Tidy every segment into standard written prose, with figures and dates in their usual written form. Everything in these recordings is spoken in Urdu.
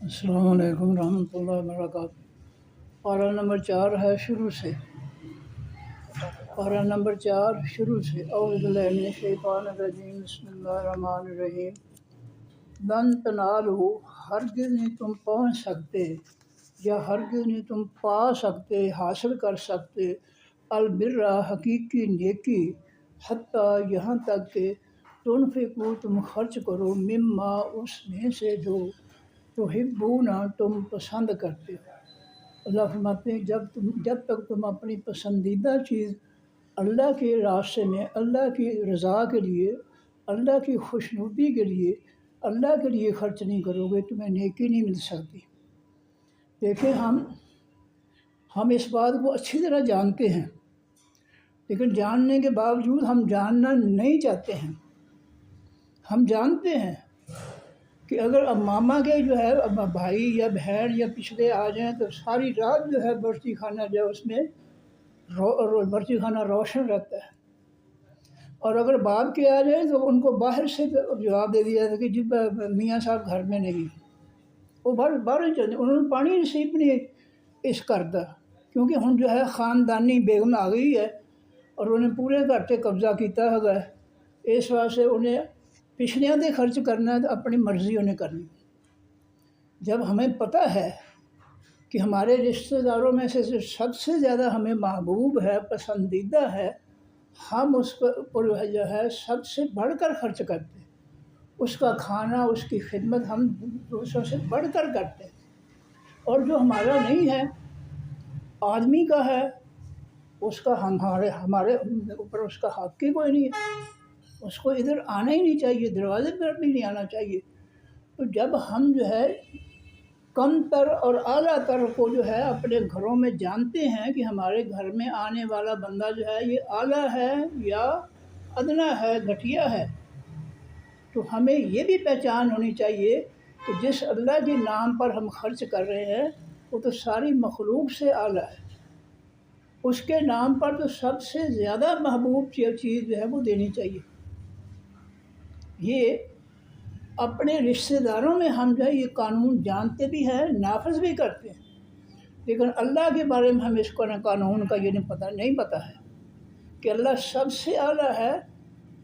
السلام علیکم ورحمۃ اللہ وبرکاتہ۔ پارہ نمبر 4 ہے شروع سے۔ پارہ نمبر 4 شروع سے۔ اعوذ باللہ من الشیطان الرجیم، بسم اللہ الرحمن الرحیم۔ لن تنالوا، ہرگز نہیں تم پہنچ سکتے یا ہرگز نہیں تم پا سکتے، حاصل کر سکتے، البر، حقیقی نیکی، حتیٰ یہاں تک کہ تنفقوا، تم خرچ کرو، مما، اس میں سے جو تحبون، تم پسند کرتے ہو۔ اللہ فرماتے ہیں جب تک تم اپنی پسندیدہ چیز اللہ کے راستے میں، اللہ کی رضا کے لیے، اللہ کی خوشنودی کے لیے، اللہ کے لیے خرچ نہیں کرو گے، تمہیں نیکی نہیں مل سکتی۔ دیکھیں ہم اس بات کو اچھی طرح جانتے ہیں، لیکن جاننے کے باوجود ہم جاننا نہیں چاہتے ہیں۔ ہم جانتے ہیں کہ اگر اب ماما کے جو ہے اب بھائی یا بہن یا پچھلے آ جائیں تو ساری رات جو ہے برچی خانہ جو ہے اس میں برچی خانہ روشن رہتا ہے، اور اگر باپ کے آ جائیں تو ان کو باہر سے جواب دے دیا جاتا ہے کہ جی میاں صاحب گھر میں نہیں، وہ باہر چلتے، انہوں نے پانی نصیب نہیں اس کرتا، کیونکہ ہن جو ہے خاندانی بیگم آ گئی ہے اور انہیں پورے گھر سے قبضہ کیتا ہے، اس واسطے انہیں پچھلیاں دے خرچ کرنا ہے تو اپنی مرضی انہیں کرنی۔ جب ہمیں پتہ ہے کہ ہمارے رشتہ داروں میں سے سب سے زیادہ ہمیں محبوب ہے، پسندیدہ ہے، ہم اس پر جو ہے سب سے بڑھ کر خرچ کرتے ہیں، اس کا کھانا، اس کی خدمت ہم دوسروں سے بڑھ کر کرتے ہیں، اور جو ہمارا نہیں ہے، آدمی کا ہے، اس کا ہمارے اوپر اس کا حق ہی کوئی نہیں ہے، اس کو ادھر آنا ہی نہیں چاہیے، دروازے پر بھی نہیں آنا چاہیے۔ تو جب ہم جو ہے کم تر اور اعلیٰ تر کو جو ہے اپنے گھروں میں جانتے ہیں کہ ہمارے گھر میں آنے والا بندہ جو ہے یہ اعلیٰ ہے یا ادنا ہے، گھٹیا ہے، تو ہمیں یہ بھی پہچان ہونی چاہیے کہ جس اللہ کے نام پر ہم خرچ کر رہے ہیں وہ تو ساری مخلوق سے اعلیٰ ہے، اس کے نام پر تو سب سے زیادہ محبوب چیز جو ہے وہ دینی چاہیے۔ یہ اپنے رشتہ داروں میں ہم جو ہے یہ قانون جانتے بھی ہیں، نافذ بھی کرتے ہیں، لیکن اللہ کے بارے میں ہمیں اس قانون کا یہ نہیں پتہ ہے کہ اللہ سب سے اعلیٰ ہے،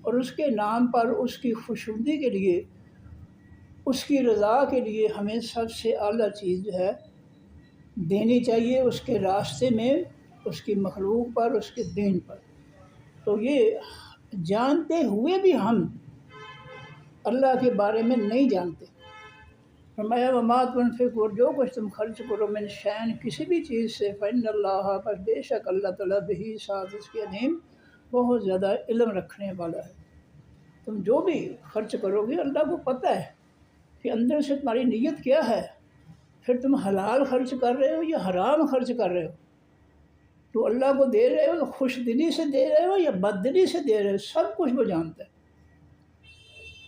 اور اس کے نام پر اس کی خوشنودی کے لیے، اس کی رضا کے لیے ہمیں سب سے اعلیٰ چیز جو ہے دینی چاہیے، اس کے راستے میں، اس کی مخلوق پر، اس کے دین پر۔ تو یہ جانتے ہوئے بھی ہم اللہ کے بارے میں نہیں جانتے۔ فرمایا وما تنفقوا، جو کچھ تم خرچ کرو، من شیء، کسی بھی چیز سے، فإن اللہ، بس بے شک اللہ تعالیٰ، بہ، ساتھ اس کے، علیم، بہت زیادہ علم رکھنے والا ہے۔ تم جو بھی خرچ کرو گے اللہ کو پتہ ہے کہ اندر سے تمہاری نیت کیا ہے، پھر تم حلال خرچ کر رہے ہو یا حرام خرچ کر رہے ہو، تو اللہ کو دے رہے ہو تو خوش دلی سے دے رہے ہو یا بد دلی سے دے رہے ہو، سب کچھ وہ جانتا ہے۔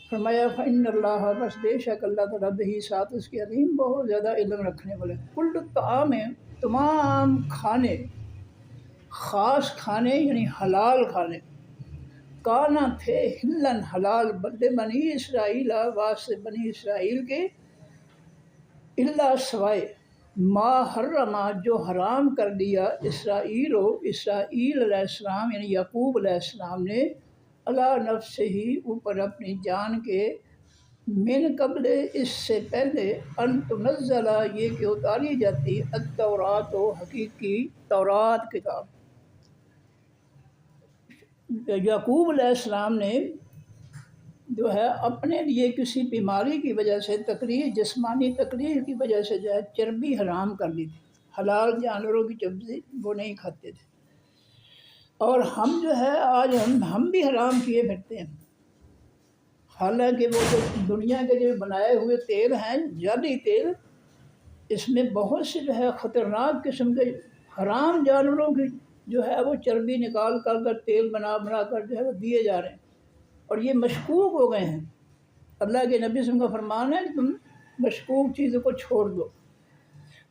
فرمایا فإن اللہ، بس بے شک اللہ تعالیٰ، بہ، ساتھ اس کے، علیم، بہت زیادہ علم رکھنے والے۔ کل الطعام، تمام کھانے، خاص کھانے یعنی حلال کھانے، کانا تھے، حلن، حلال، بنی اسرائیل، واسطے بنی اسرائیل کے، اللہ، سوائے، ما حرم، جو حرام کر دیا اسرائیل علیہ السلام یعنی یعقوب علیہ السلام نے، علی نفسہ ہی، اوپر اپنی جان کے، من قبل، اس سے پہلے، ان تنزل، یہ کہ اتاری جاتی، التوراۃ، حقیقی تورات کتاب۔ یعقوب علیہ السلام نے جو ہے اپنے لیے کسی بیماری کی وجہ سے، تکلیف، جسمانی تکلیف کی وجہ سے جو ہے چربی حرام کر دی تھی، حلال جانوروں کی چربی وہ نہیں کھاتے تھے، اور ہم جو ہے آج ہم بھی حرام کیے پھرتے ہیں، حالانکہ وہ جو دنیا کے جو بنائے ہوئے تیل ہیں، جعلی تیل، اس میں بہت سے جو ہے خطرناک قسم کے حرام جانوروں کی جو ہے وہ چربی نکال کر تیل بنا کر جو ہے وہ دیے جا رہے ہیں، اور یہ مشکوک ہو گئے ہیں۔ اللہ کے نبی صلی اللہ علیہ وسلم کا فرمان ہے کہ تم مشکوک چیزوں کو چھوڑ دو،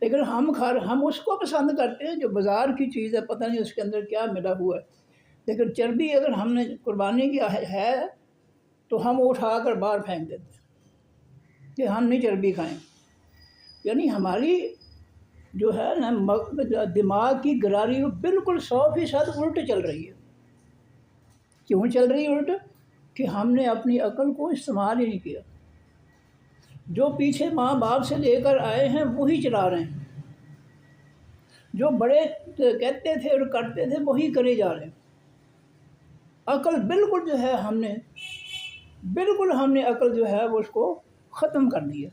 لیکن ہم اس کو پسند کرتے ہیں جو بازار کی چیز ہے، پتہ نہیں اس کے اندر کیا ملا ہوا ہے، لیکن چربی اگر ہم نے قربانی کی ہے تو ہم اٹھا کر باہر پھینک دیتے ہیں کہ ہم نہیں چربی کھائیں۔ یعنی ہماری جو ہے نا دماغ کی گراری وہ بالکل 100% الٹ چل رہی ہے۔ کیوں چل رہی ہے الٹ؟ کہ ہم نے اپنی عقل کو استعمال ہی نہیں کیا۔ جو پیچھے ماں باپ سے لے کر آئے ہیں وہی چلا رہے ہیں، جو بڑے کہتے تھے اور کرتے تھے وہی کرے جا رہے ہیں۔ عقل بالکل جو ہے ہم نے عقل جو ہے وہ اس کو ختم کر دیا۔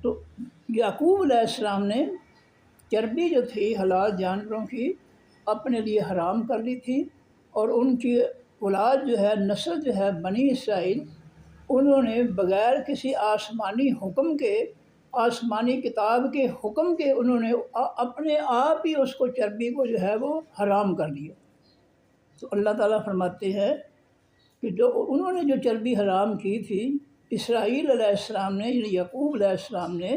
تو یعقوب علیہ السلام نے چربی جو تھی حلال جانوروں کی اپنے لیے حرام کر لی تھی، اور ان کی اولاد جو ہے، نسل جو ہے بنی اسرائیل، انہوں نے بغیر کسی آسمانی حکم کے، آسمانی کتاب کے حکم کے، انہوں نے اپنے آپ ہی اس کو چربی کو جو ہے وہ حرام کر دیا۔ تو اللہ تعالیٰ فرماتے ہیں کہ انہوں نے جو چربی حرام کی تھی اسرائیل علیہ السلام نے، یعنی یعقوب علیہ السلام نے،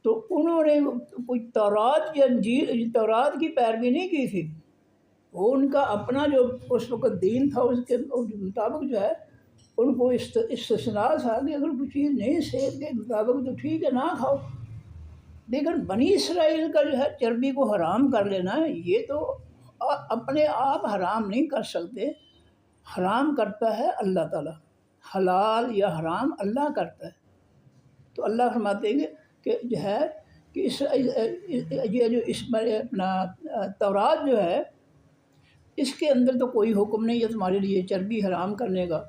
تو انہوں نے کوئی تورات یا انجیل، تورات کی پیروی نہیں کی تھی۔ وہ ان کا اپنا جو اس وقت دین تھا اس کے مطابق جو ہے ان کو استثناء تھا کہ اگر کوئی چیز نہیں صحت کے مطابق تو ٹھیک ہے نہ کھاؤ، لیکن بنی اسرائیل کا جو ہے چربی کو حرام کر لینا، یہ تو اپنے آپ حرام نہیں کر سکتے، حرام کرتا ہے اللہ تعالیٰ، حلال یا حرام اللہ کرتا ہے۔ تو اللہ فرماتے ہیں کہ جو ہے کہ یہ جو اپنا تورات جو ہے اس کے اندر تو کوئی حکم نہیں ہے تمہارے لیے چربی حرام کرنے کا۔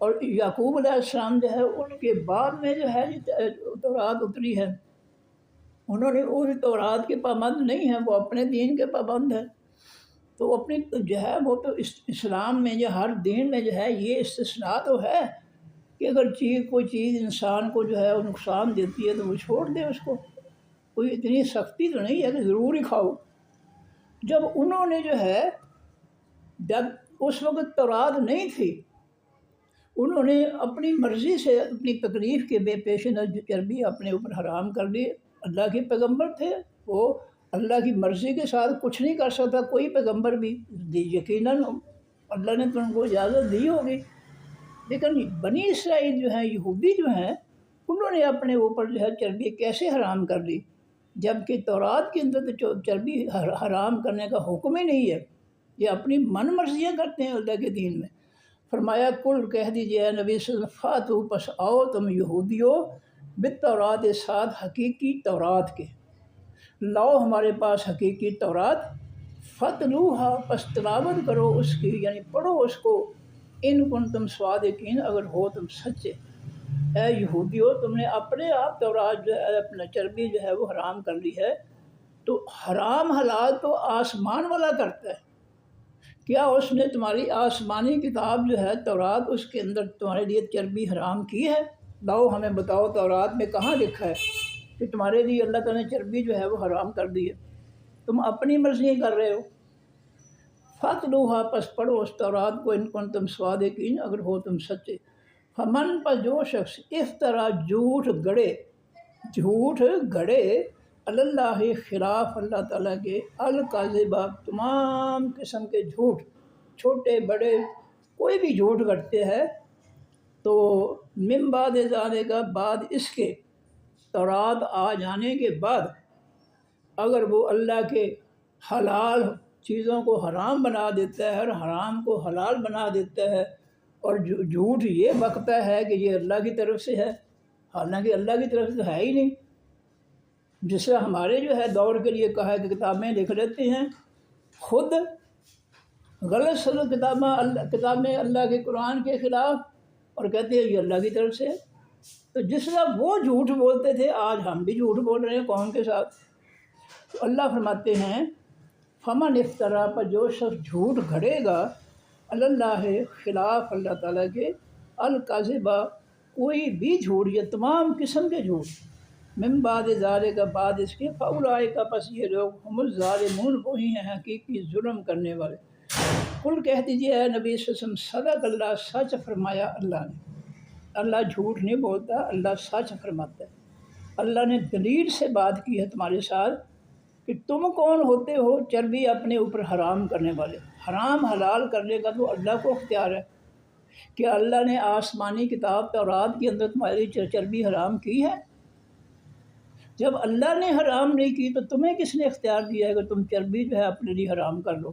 اور یعقوب علیہ السلام جو ہے ان کے بعد میں جو ہے تورات اتری ہے، انہوں نے وہ تورات کے پابند نہیں ہیں، وہ اپنے دین کے پابند ہیں۔ تو اپنی جو ہے وہ تو اسلام میں یا ہر دین میں جو ہے یہ استثناء تو ہے کہ اگر کوئی چیز انسان کو جو ہے وہ نقصان دیتی ہے تو وہ چھوڑ دے اس کو، کوئی اتنی سختی تو نہیں ہے کہ ضرور ہی کھاؤ۔ جب انہوں نے جو ہے، جب اس وقت تورات نہیں تھی، انہوں نے اپنی مرضی سے اپنی تکلیف کے بے پیش نظر چربی اپنے اوپر حرام کر لی۔ اللہ کے پیغمبر تھے، وہ اللہ کی مرضی کے ساتھ کچھ نہیں کر سکتا کوئی پیغمبر بھی، یقیناً اللہ نے تو ان کو اجازت دی ہوگی، لیکن بنی اسرائیل جو ہیں، یہودی جو ہیں، انہوں نے اپنے اوپر جو ہے چربی کیسے حرام کر لی، جبکہ تورات کے اندر تو چربی حرام کرنے کا حکم ہی نہیں ہے، یہ اپنی من مرضیاں کرتے ہیں اللہ کے دین میں۔ فرمایا کل کہہ دیجئے اے نبی صلی اللہ علیہ وسلم، فاتو پس آؤ تم یہودیو بالتورات، ساتھ حقیقی تورات کے، لاؤ ہمارے پاس حقیقی تورات، فتلوہا پس تلاوت کرو اس کی، یعنی پڑھو اس کو، ان کنتم صادقین اگر ہو تم سچے۔ اے یہودیو تم نے اپنے آپ تورات جو ہے اپنا چربی جو ہے وہ حرام کر لی ہے، تو حرام حلال تو آسمان والا کرتا ہے، کیا اس نے تمہاری آسمانی کتاب جو ہے تورات اس کے اندر تمہارے لیے چربی حرام کی ہے؟ لاؤ ہمیں بتاؤ تورات میں کہاں لکھا ہے کہ تمہارے لیے اللہ تعالیٰ نے چربی جو ہے وہ حرام کر دی ہے؟ تم اپنی مرضی کر رہے ہو۔ فاتلوہا پس پڑھو اس تورات کو، ان کنتم صادقین اگر ہو تم سچے۔ فمن پر جو شخص اس طرح جھوٹ گھڑے اللہ خلاف اللہ تعالیٰ کے، الکاذبہ تمام قسم کے جھوٹ، چھوٹے بڑے کوئی بھی جھوٹ گھڑتے ہیں، تو من بعد ذالک کا بعد اس کے، تورات آ جانے کے بعد اگر وہ اللہ کے حلال چیزوں کو حرام بنا دیتا ہے اور حرام کو حلال بنا دیتا ہے، اور جھوٹ یہ بکتا ہے کہ یہ اللہ کی طرف سے ہے، حالانکہ اللہ کی طرف سے ہے ہی نہیں۔ جس سے ہمارے جو ہے دور کے لیے کہا ہے کہ کتابیں لکھ لیتے ہیں، خود غلط سلط کتابیں اللہ کے قرآن کے خلاف، اور کہتے ہیں یہ اللہ کی طرف سے ہے۔ تو جس طرح وہ جھوٹ بولتے تھے آج ہم بھی جھوٹ بول رہے ہیں قوم کے ساتھ۔ تو اللہ فرماتے ہیں فمن افترا پر جو شخص جھوٹ گھڑے گا اللہ خلاف اللہ تعالیٰ کے، الکاذبہ کوئی بھی جھوٹ یا تمام قسم کے جھوٹ، من بعد ذالک کا بعد اس کے، فاولئک پس یہ لوگ ہم الظالمون وہی ہیں حقیقی ظلم کرنے والے۔ قل کہہ دیجیے اے نبی صلی اللہ علیہ وسلم، صدق اللہ، سچ فرمایا اللہ نے، اللہ جھوٹ نہیں بولتا، اللہ سچ فرماتا ہے۔ اللہ نے دلیل سے بات کی ہے تمہارے ساتھ کہ تم کون ہوتے ہو چربی اپنے اوپر حرام کرنے والے؟ حرام حلال کرنے کا تو اللہ کو اختیار ہے۔ کیا اللہ نے آسمانی کتاب تورات کے اندر تمہاری چربی حرام کی ہے؟ جب اللہ نے حرام نہیں کی تو تمہیں کس نے اختیار دیا ہے کہ تم چربی جو ہے اپنے لیے حرام کر لو؟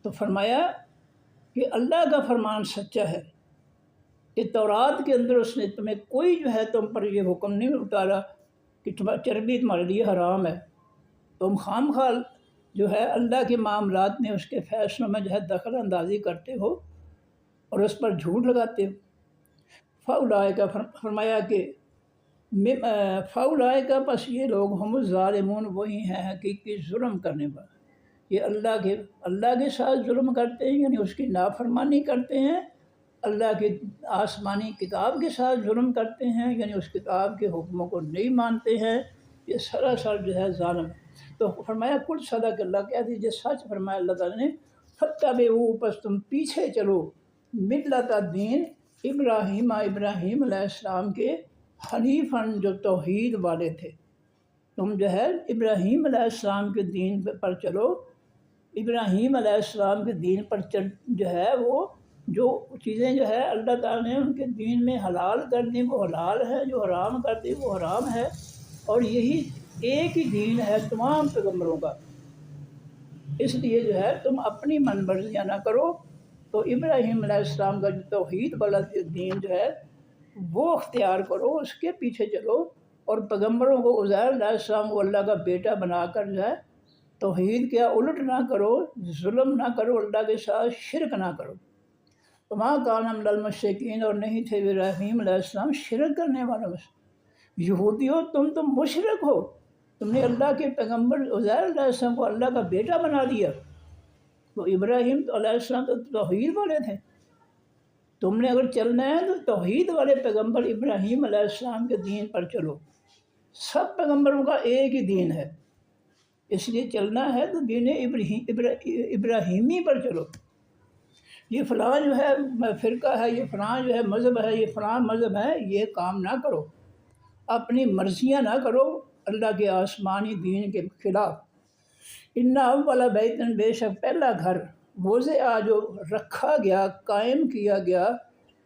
تو فرمایا کہ اللہ کا فرمان سچا ہے کہ تورات کے اندر اس نے تمہیں کوئی جو ہے تم پر یہ حکم نہیں اتارا کہ چربی تمہارے لیے حرام ہے، تم خام خواہ جو ہے اللہ کے معاملات میں اس کے فیصلوں میں جو ہے دخل اندازی کرتے ہو اور اس پر جھوٹ لگاتے ہو۔ فاولائے کا فرمایا کہ فاولائے کا پس یہ لوگ ہم الظالمون وہی ہیں حقیقی ظلم کرنے والے، یہ اللہ کے ساتھ ظلم کرتے ہیں، یعنی اس کی نافرمانی کرتے ہیں، اللہ کی آسمانی کتاب کے ساتھ ظلم کرتے ہیں، یعنی اس کتاب کے حکموں کو نہیں مانتے ہیں، یہ سراسر جو ہے ظالم ہے۔ تو فرمایا کل صدق اللہ، کہہ دیجیے سچ فرمایا اللہ تعالیٰ نے، فاتبعوا پس تم پیچھے چلو، ملت دین ابراہیم علیہ السلام کے حنیفاً جو توحید والے تھے، تم جو ہے ابراہیم علیہ السلام کے دین پر چلو، ابراہیم علیہ السلام کے دین پر جو ہے وہ جو چیزیں جو ہے اللہ تعالیٰ نے ان کے دین میں حلال کر دی وہ حلال ہے، جو حرام کر دی وہ حرام ہے، اور یہی ایک ہی دین ہے تمام پیغمبروں کا۔ اس لیے جو ہے تم اپنی من مرضیاں نہ کرو، تو ابراہیم علیہ السلام کا جو توحید والا دین جو ہے وہ اختیار کرو، اس کے پیچھے چلو، اور پیغمبروں کو عزیر علیہ السلام کو اللہ کا بیٹا بنا کر جو ہے توحید کیا الٹ نہ کرو، ظلم نہ کرو، اللہ کے ساتھ شرک نہ کرو۔ وما کان من المشرکین، اور نہیں تھے ابراہیم علیہ السلام شرک کرنے والوں میں سے۔ یہودیوں تم مشرک ہو، تم نے اللہ کے پیغمبر عزیر علیہ السلام کو اللہ کا بیٹا بنا دیا، تو ابراہیم علیہ السلام تو توحید والے تھے، تم نے اگر چلنا ہے تو توحید والے پیغمبر ابراہیم علیہ السلام کے دین پر چلو۔ سب پیغمبروں کا ایک ہی دین ہے، اس لیے چلنا ہے تو دین ابراہیمی پر چلو۔ یہ فلاں جو ہے فرقہ ہے، یہ فلاں جو ہے مذہب ہے، یہ فلاں مذہب ہے، یہ کام نہ کرو، اپنی مرضیاں نہ کرو اللہ کے آسمانی دین کے خلاف۔ ان اول بیت، بے شک پہلا گھر، وضع جو رکھا گیا، قائم کیا گیا،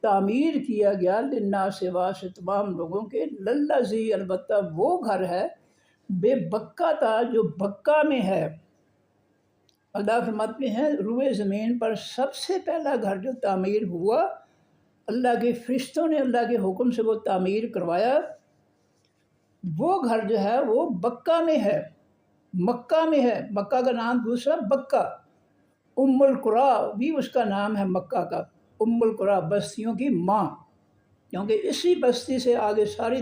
تعمیر کیا گیا، للناس واسطے تمام لوگوں کے، للذی البتہ وہ گھر ہے، بے بکہ تھا جو بکہ میں ہے۔ اللہ فرماتے ہیں روئے زمین پر سب سے پہلا گھر جو تعمیر ہوا، اللہ کے فرشتوں نے اللہ کے حکم سے وہ تعمیر کروایا، وہ گھر جو ہے وہ بکہ میں ہے، مکہ میں ہے۔ مکہ کا نام دوسرا بکہ، ام القریٰ بھی اس کا نام ہے مکہ کا، ام القریٰ بستیوں کی ماں، کیونکہ اسی بستی سے آگے ساری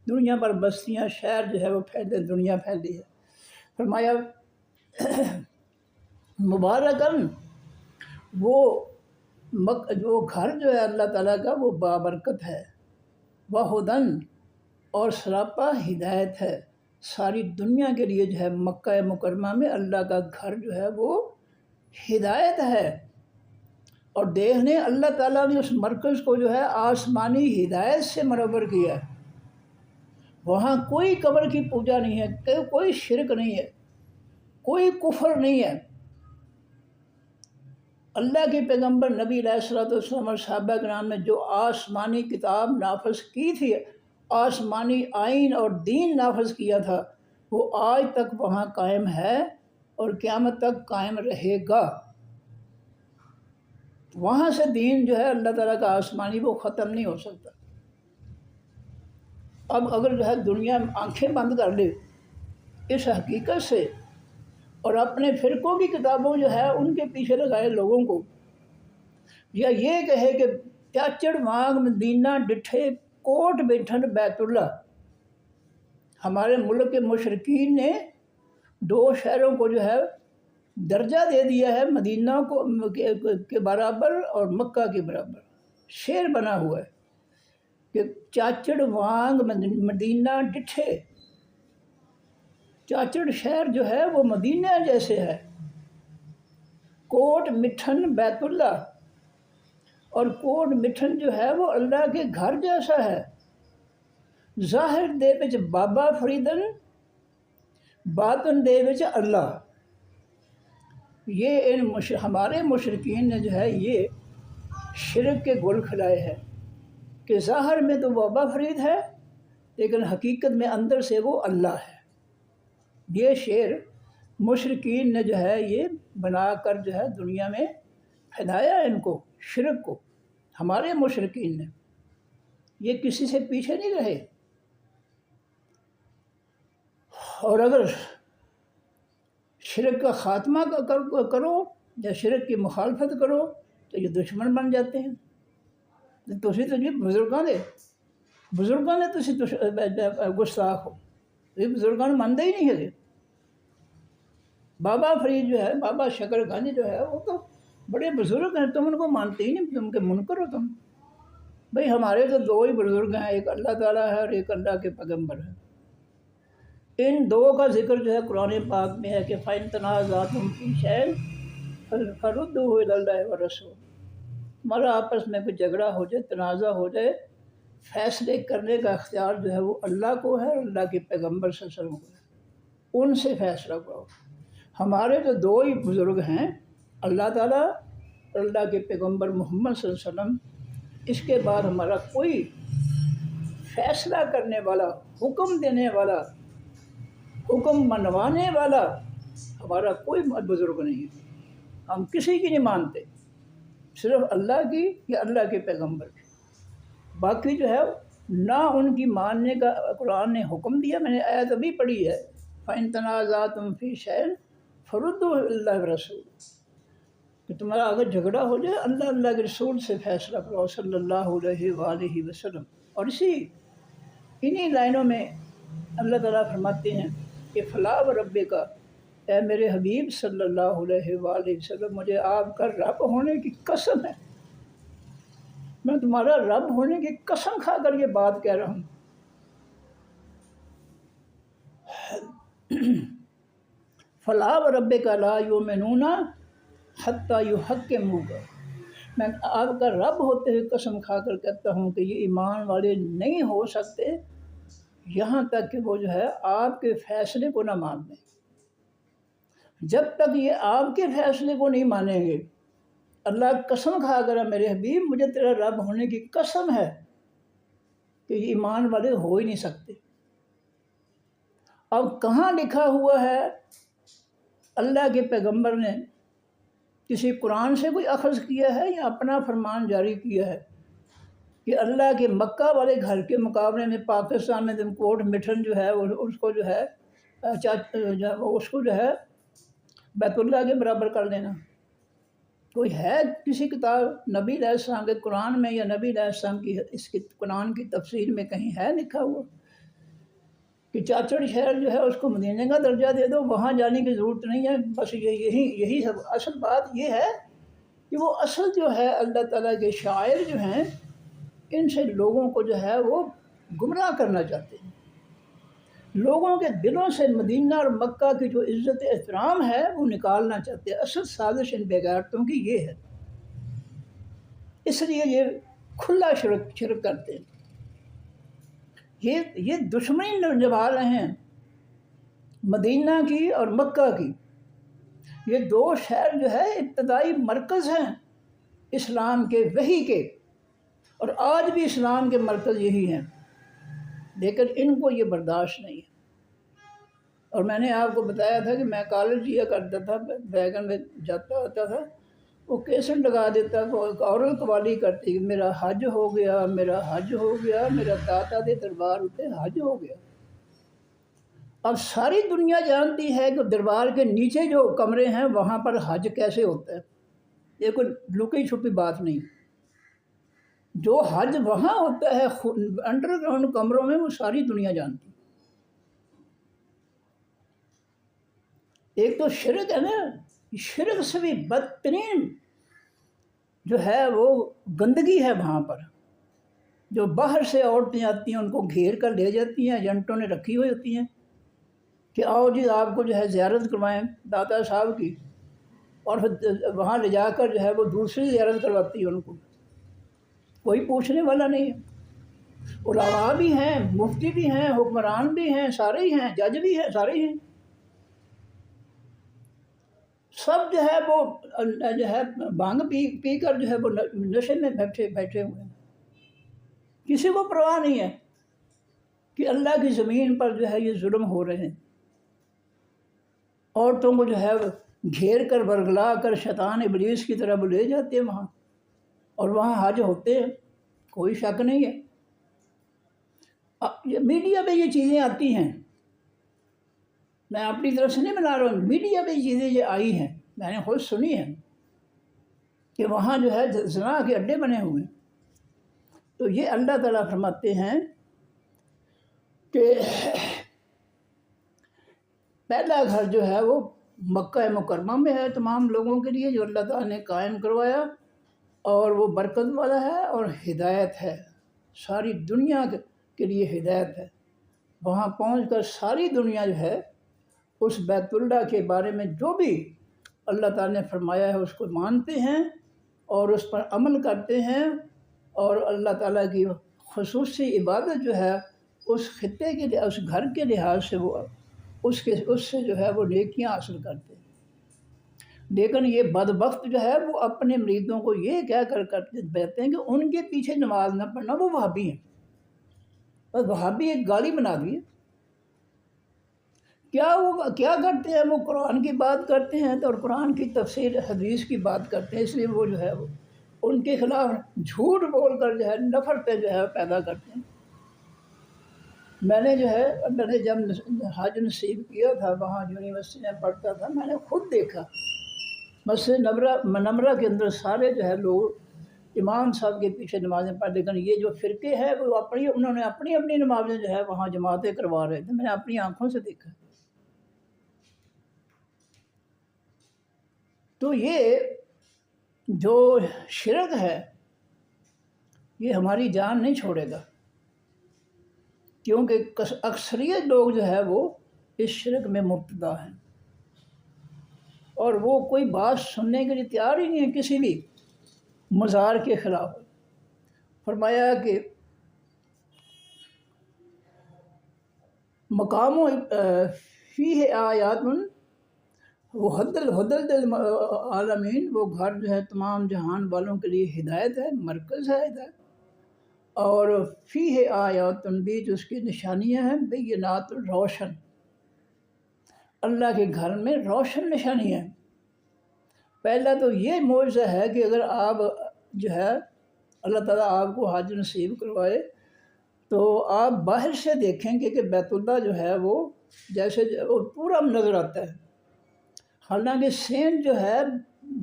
دنیا پر بستیاں شہر جو ہے وہ دنیا پھیلی ہے۔ فرمایا مبارکاً، وہ جو گھر جو ہے اللہ تعالیٰ کا وہ بابرکت ہے، وہدن، اور سراپا ہدایت ہے، ساری دنیا کے لیے جو ہے مکہ مکرمہ میں اللہ کا گھر جو ہے وہ ہدایت ہے۔ اور دیکھنے اللہ تعالیٰ نے اس مرکز کو جو ہے آسمانی ہدایت سے منور کیا ہے، وہاں کوئی قبر کی پوجا نہیں ہے، کوئی شرک نہیں ہے، کوئی کفر نہیں ہے۔ اللہ کے پیغمبر نبی علیہ الصلوۃ والسلام اور صحابہ کرام نے جو آسمانی کتاب نافذ کی تھی، آسمانی آئین اور دین نافذ کیا تھا، وہ آج تک وہاں قائم ہے اور قیامت تک قائم رہے گا۔ وہاں سے دین جو ہے اللہ تعالیٰ کا آسمانی وہ ختم نہیں ہو سکتا۔ اب اگر جو ہے دنیا آنکھیں بند کر لے اس حقیقت سے اور اپنے فرقوں کی کتابوں جو ہے ان کے پیچھے لگائے لوگوں کو، یا یہ کہے کہ چاچڑ مانگ مدینہ ڈٹھے کوٹ بیٹھن بیت اللہ، ہمارے ملک کے مشرکین نے دو شہروں کو جو ہے درجہ دے دیا ہے، مدینہ کو کے برابر اور مکہ کے برابر، شعر بنا ہوا ہے کہ چاچڑ وانگ مدینہ ڈٹھے، چاچڑ شہر جو ہے وہ مدینہ جیسے ہے، کوٹ مٹھن بیت اللہ، اور کوٹ مٹھن جو ہے وہ اللہ کے گھر جیسا ہے۔ ظاہر دے وچ بابا فریدن، باطن دے وچ اللہ۔ یہ ہمارے مشرکین نے جو ہے یہ شرک کے گل کھلائے ہیں کہ ظاہر میں تو بابا فرید ہے لیکن حقیقت میں اندر سے وہ اللہ ہے۔ یہ شعر مشرکین نے جو ہے یہ بنا کر جو ہے دنیا میں پھیلایا ان کو، شرک کو، ہمارے مشرکین نے۔ یہ کسی سے پیچھے نہیں رہے۔ اور اگر شرک کا خاتمہ کرو یا شرک کی مخالفت کرو تو یہ دشمن بن جاتے ہیں۔ تسی تو جی بزرگاں نے تسی گستاخ ہو، یہ بزرگاں مانتے ہی نہیں ہے۔ بابا فرید جو ہے، بابا شکر گنج جو ہے، وہ تو بڑے بزرگ ہیں، تم ان کو مانتے ہی نہیں، تم کے منکر ہو تم۔ بھئی ہمارے تو دو ہی بزرگ ہیں، ایک اللہ تعالیٰ ہے اور ایک اللہ کے پیغمبر ہے۔ ان دو کا ذکر جو ہے قرآن پاک میں ہے کہ فَإِن تَنَازَعْتُمْ فِي شَيْءٍ فَرُدُّوهُ إِلَى اللَّهِ وَالرَّسُولِ۔ ہمارا آپس میں کوئی جھگڑا ہو جائے، تنازع ہو جائے، فیصلے کرنے کا اختیار جو ہے وہ اللہ کو ہے اور اللہ کے پیغمبر صلی اللہ علیہ وسلم کو ہے، ان سے فیصلہ کرو۔ ہمارے تو دو ہی بزرگ ہیں، اللہ تعالیٰ اور اللہ کے پیغمبر محمد صلی اللہ علیہ وسلم۔ اس کے بعد ہمارا کوئی فیصلہ کرنے والا، حکم دینے والا، حکم منوانے والا ہمارا کوئی بزرگ نہیں ہے۔ ہم کسی کی نہیں مانتے، صرف اللہ کی یا اللہ کے پیغمبر کی۔ باقی جو ہے نہ ان کی ماننے کا قرآن نے حکم دیا، میں نے آیت ابھی پڑھی ہے فَإِن تَنَازَعْتُمْ فِي شَيْءٍ فَرُدُّوهُ إِلَى اللَّهِ وَالرَّسُولِ، کہ تمہارا اگر جھگڑا ہو جائے اللہ کے رسول سے فیصلہ کرو صلی اللہ علیہ وآلہ وسلم۔ اور انہی لائنوں میں اللہ تعالیٰ فرماتے ہیں کہ فَلَا وَرَبِّكَ، اے میرے حبیب صلی اللہ علیہ وآلہ وسلم، مجھے آپ کا رب ہونے کی قسم ہے، میں تمہارا رب ہونے کی قسم کھا کر یہ بات کہہ رہا ہوں۔ فَلَا وَرَبِّكَ لَا يُؤْمِنُونَ حَتَّى يُحَكِّمُوكَ، میں آپ کا رب ہوتے ہوئے قسم کھا کر کہتا ہوں کہ یہ ایمان والے نہیں ہو سکتے یہاں تک کہ وہ جو ہے آپ کے فیصلے کو نہ مان لیں۔ جب تک یہ آپ کے فیصلے کو نہیں مانیں گے، اللہ قسم کھا کر میرے حبیب مجھے تیرا رب ہونے کی قسم ہے کہ یہ ایمان والے ہو ہی نہیں سکتے۔ اب کہاں لکھا ہوا ہے اللہ کے پیغمبر نے کسی قرآن سے کوئی اخذ کیا ہے یا اپنا فرمان جاری کیا ہے کہ اللہ کے مکہ والے گھر کے مقابلے میں پاکستان میں کوٹ مٹھن جو ہے اس کو جو ہے بیت اللہ کے برابر کر لینا؟ کوئی ہے کسی کتاب نبی علیہ السلام کے قرآن میں یا نبی علیہ السلام کی اس کی قرآن کی تفسیر میں کہیں ہے لکھا ہوا کہ چاچڑ شہر جو ہے اس کو مدینے کا درجہ دے دو، وہاں جانے کی ضرورت نہیں ہے؟ بس یہی سب اصل بات یہ ہے کہ وہ اصل جو ہے اللہ تعالیٰ کے شاعر جو ہیں ان سے لوگوں کو جو ہے وہ گمراہ کرنا چاہتے ہیں، لوگوں کے دلوں سے مدینہ اور مکہ کی جو عزت احترام ہے وہ نکالنا چاہتے ہیں۔ اصل سازش ان بےغیرتوں کی یہ ہے، اس لیے یہ کھلا شرک کرتے ہیں۔ یہ دشمنی نبھا رہے ہیں مدینہ کی اور مکہ کی۔ یہ دو شہر جو ہے ابتدائی مرکز ہیں اسلام کے، وحی کے، اور آج بھی اسلام کے مرکز یہی ہیں، لیکن ان کو یہ برداشت نہیں ہے۔ اور میں نے آپ کو بتایا تھا کہ میں کالج کیا کرتا تھا، بیگن میں جاتا ہوتا تھا، وہ کیسٹ لگا دیتا، ایک اورل قوالی کرتی کہ میرا حج ہو گیا، میرا حج ہو گیا، میرا داتا دے دربار اتے حج ہو گیا۔ اب ساری دنیا جانتی ہے کہ دربار کے نیچے جو کمرے ہیں وہاں پر حج کیسے ہوتا ہے، یہ کوئی لکی چھپی بات نہیں۔ جو حج وہاں ہوتا ہے انڈر گراؤنڈ کمروں میں، وہ ساری دنیا جانتی۔ ایک تو شرک ہے نا، شرک سے بھی بدترین جو ہے وہ گندگی ہے وہاں پر، جو باہر سے عورتیں آتی ہیں ان کو گھیر کر لے جاتی ہیں، ایجنٹوں نے رکھی ہوئی ہوتی ہیں کہ آؤ جی آپ کو جو ہے زیارت کروائیں داتا صاحب کی، اور پھر وہاں لے جا کر جو ہے وہ دوسری زیارت کرواتی ہے ان کو، کوئی پوچھنے والا نہیں ہے۔ علماء بھی ہیں، مفتی بھی ہیں، حکمران بھی ہیں، سارے ہی ہیں، جج بھی ہیں، سارے ہی ہیں، سب جو ہے وہ جو ہے بھانگ پی کر جو ہے وہ نشے میں بیٹھے ہوئے ہیں، کسی کو پرواہ نہیں ہے کہ اللہ کی زمین پر جو ہے یہ ظلم ہو رہے ہیں، عورتوں کو جو ہے گھیر کر برگلا کر شیطان ابلیس کی طرح وہ لے جاتے ہیں وہاں، اور وہاں حج ہوتے ہیں، کوئی شک نہیں ہے۔ میڈیا پہ یہ چیزیں آتی ہیں، میں اپنی طرف سے نہیں بنا رہا ہوں، میڈیا پہ یہ چیزیں یہ آئی ہیں، میں نے خود سنی ہے کہ وہاں جو ہے زنا کے اڈے بنے ہوئے ہیں۔ تو یہ اللہ تعالیٰ فرماتے ہیں کہ پہلا گھر جو ہے وہ مکہ مکرمہ میں ہے تمام لوگوں کے لیے، جو اللہ تعالیٰ نے قائم کروایا، اور وہ برکت والا ہے اور ہدایت ہے، ساری دنیا کے لیے ہدایت ہے۔ وہاں پہنچ کر ساری دنیا جو ہے اس بیت اللہ کے بارے میں جو بھی اللہ تعالیٰ نے فرمایا ہے اس کو مانتے ہیں اور اس پر عمل کرتے ہیں، اور اللہ تعالیٰ کی خصوصی عبادت جو ہے اس خطے کے اس گھر کے لحاظ سے وہ اس سے جو ہے وہ نیکیاں حاصل کرتے ہیں۔ لیکن یہ بدبخت جو ہے وہ اپنے مریدوں کو یہ کہہ کر کہتے ہیں کہ ان کے پیچھے نماز نہ پڑھنا، وہ وہابی ہیں۔ بس وہابی ایک گالی بنا دی ہے۔ وہ کیا کرتے ہیں؟ وہ قرآن کی بات کرتے ہیں اور قرآن کی تفسیر حدیث کی بات کرتے ہیں، اس لیے وہ جو ہے وہ ان کے خلاف جھوٹ بول کر جو ہے نفرتیں جو ہے پیدا کرتے ہیں۔ میں نے جو ہے اللہ نے جب حج نصیب کیا تھا، وہاں یونیورسٹی میں پڑھتا تھا، میں نے خود دیکھا مسجد منورہ کے اندر سارے جو ہے لوگ امام صاحب کے پیچھے نمازیں پڑھ، لیکن یہ جو فرقے ہیں وہ انہوں نے اپنی نمازیں جو ہے وہاں جماعتیں کروا رہے تھے، میں نے اپنی آنکھوں سے دیکھا۔ تو یہ جو شرک ہے یہ ہماری جان نہیں چھوڑے گا، کیونکہ اکثریت لوگ جو ہے وہ اس شرک میں مبتلا ہیں، اور وہ کوئی بات سننے کے لیے تیار ہی نہیں ہے کسی بھی مزار کے خلاف۔ فرمایا کہ مقام فیہ آیات وہ حدل عالمین، وہ گھر جو ہے تمام جہان والوں کے لیے ہدایت ہے، مرکز ہے ہدایت، اور فیہ آیات بیچ اس کی نشانیاں ہیں، بینات روشن، اللہ کے گھر میں روشن نشانیاں ہیں۔ پہلا تو یہ معجزہ ہے کہ اگر آپ جو ہے اللہ تعالیٰ آپ کو حج نصیب کروائے تو آپ باہر سے دیکھیں گے کہ بیت اللہ جو ہے وہ جیسے وہ پورا نظر آتا ہے، حالانکہ سین جو ہے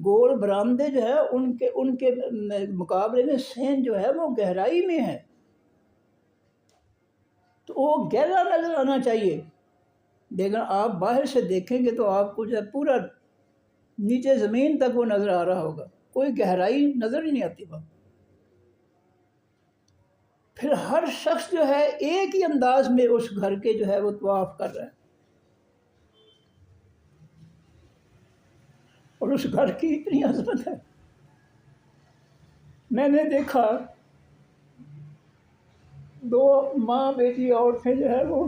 گول برآمدے جو ہے ان کے مقابلے میں سین جو ہے وہ گہرائی میں ہے، تو وہ گہرا نظر آنا چاہیے، لیکن آپ باہر سے دیکھیں گے تو آپ کو جو ہے پورا نیچے زمین تک وہ نظر آ رہا ہوگا، کوئی گہرائی نظر ہی نہیں آتی وہاں۔ پھر ہر شخص جو ہے ایک ہی انداز میں اس گھر کے جو ہے وہ طواف کر رہا ہے، اور اس گھر کی اتنی عظمت ہے۔ میں نے دیکھا 2 ماں بیٹی عورتیں جو ہے وہ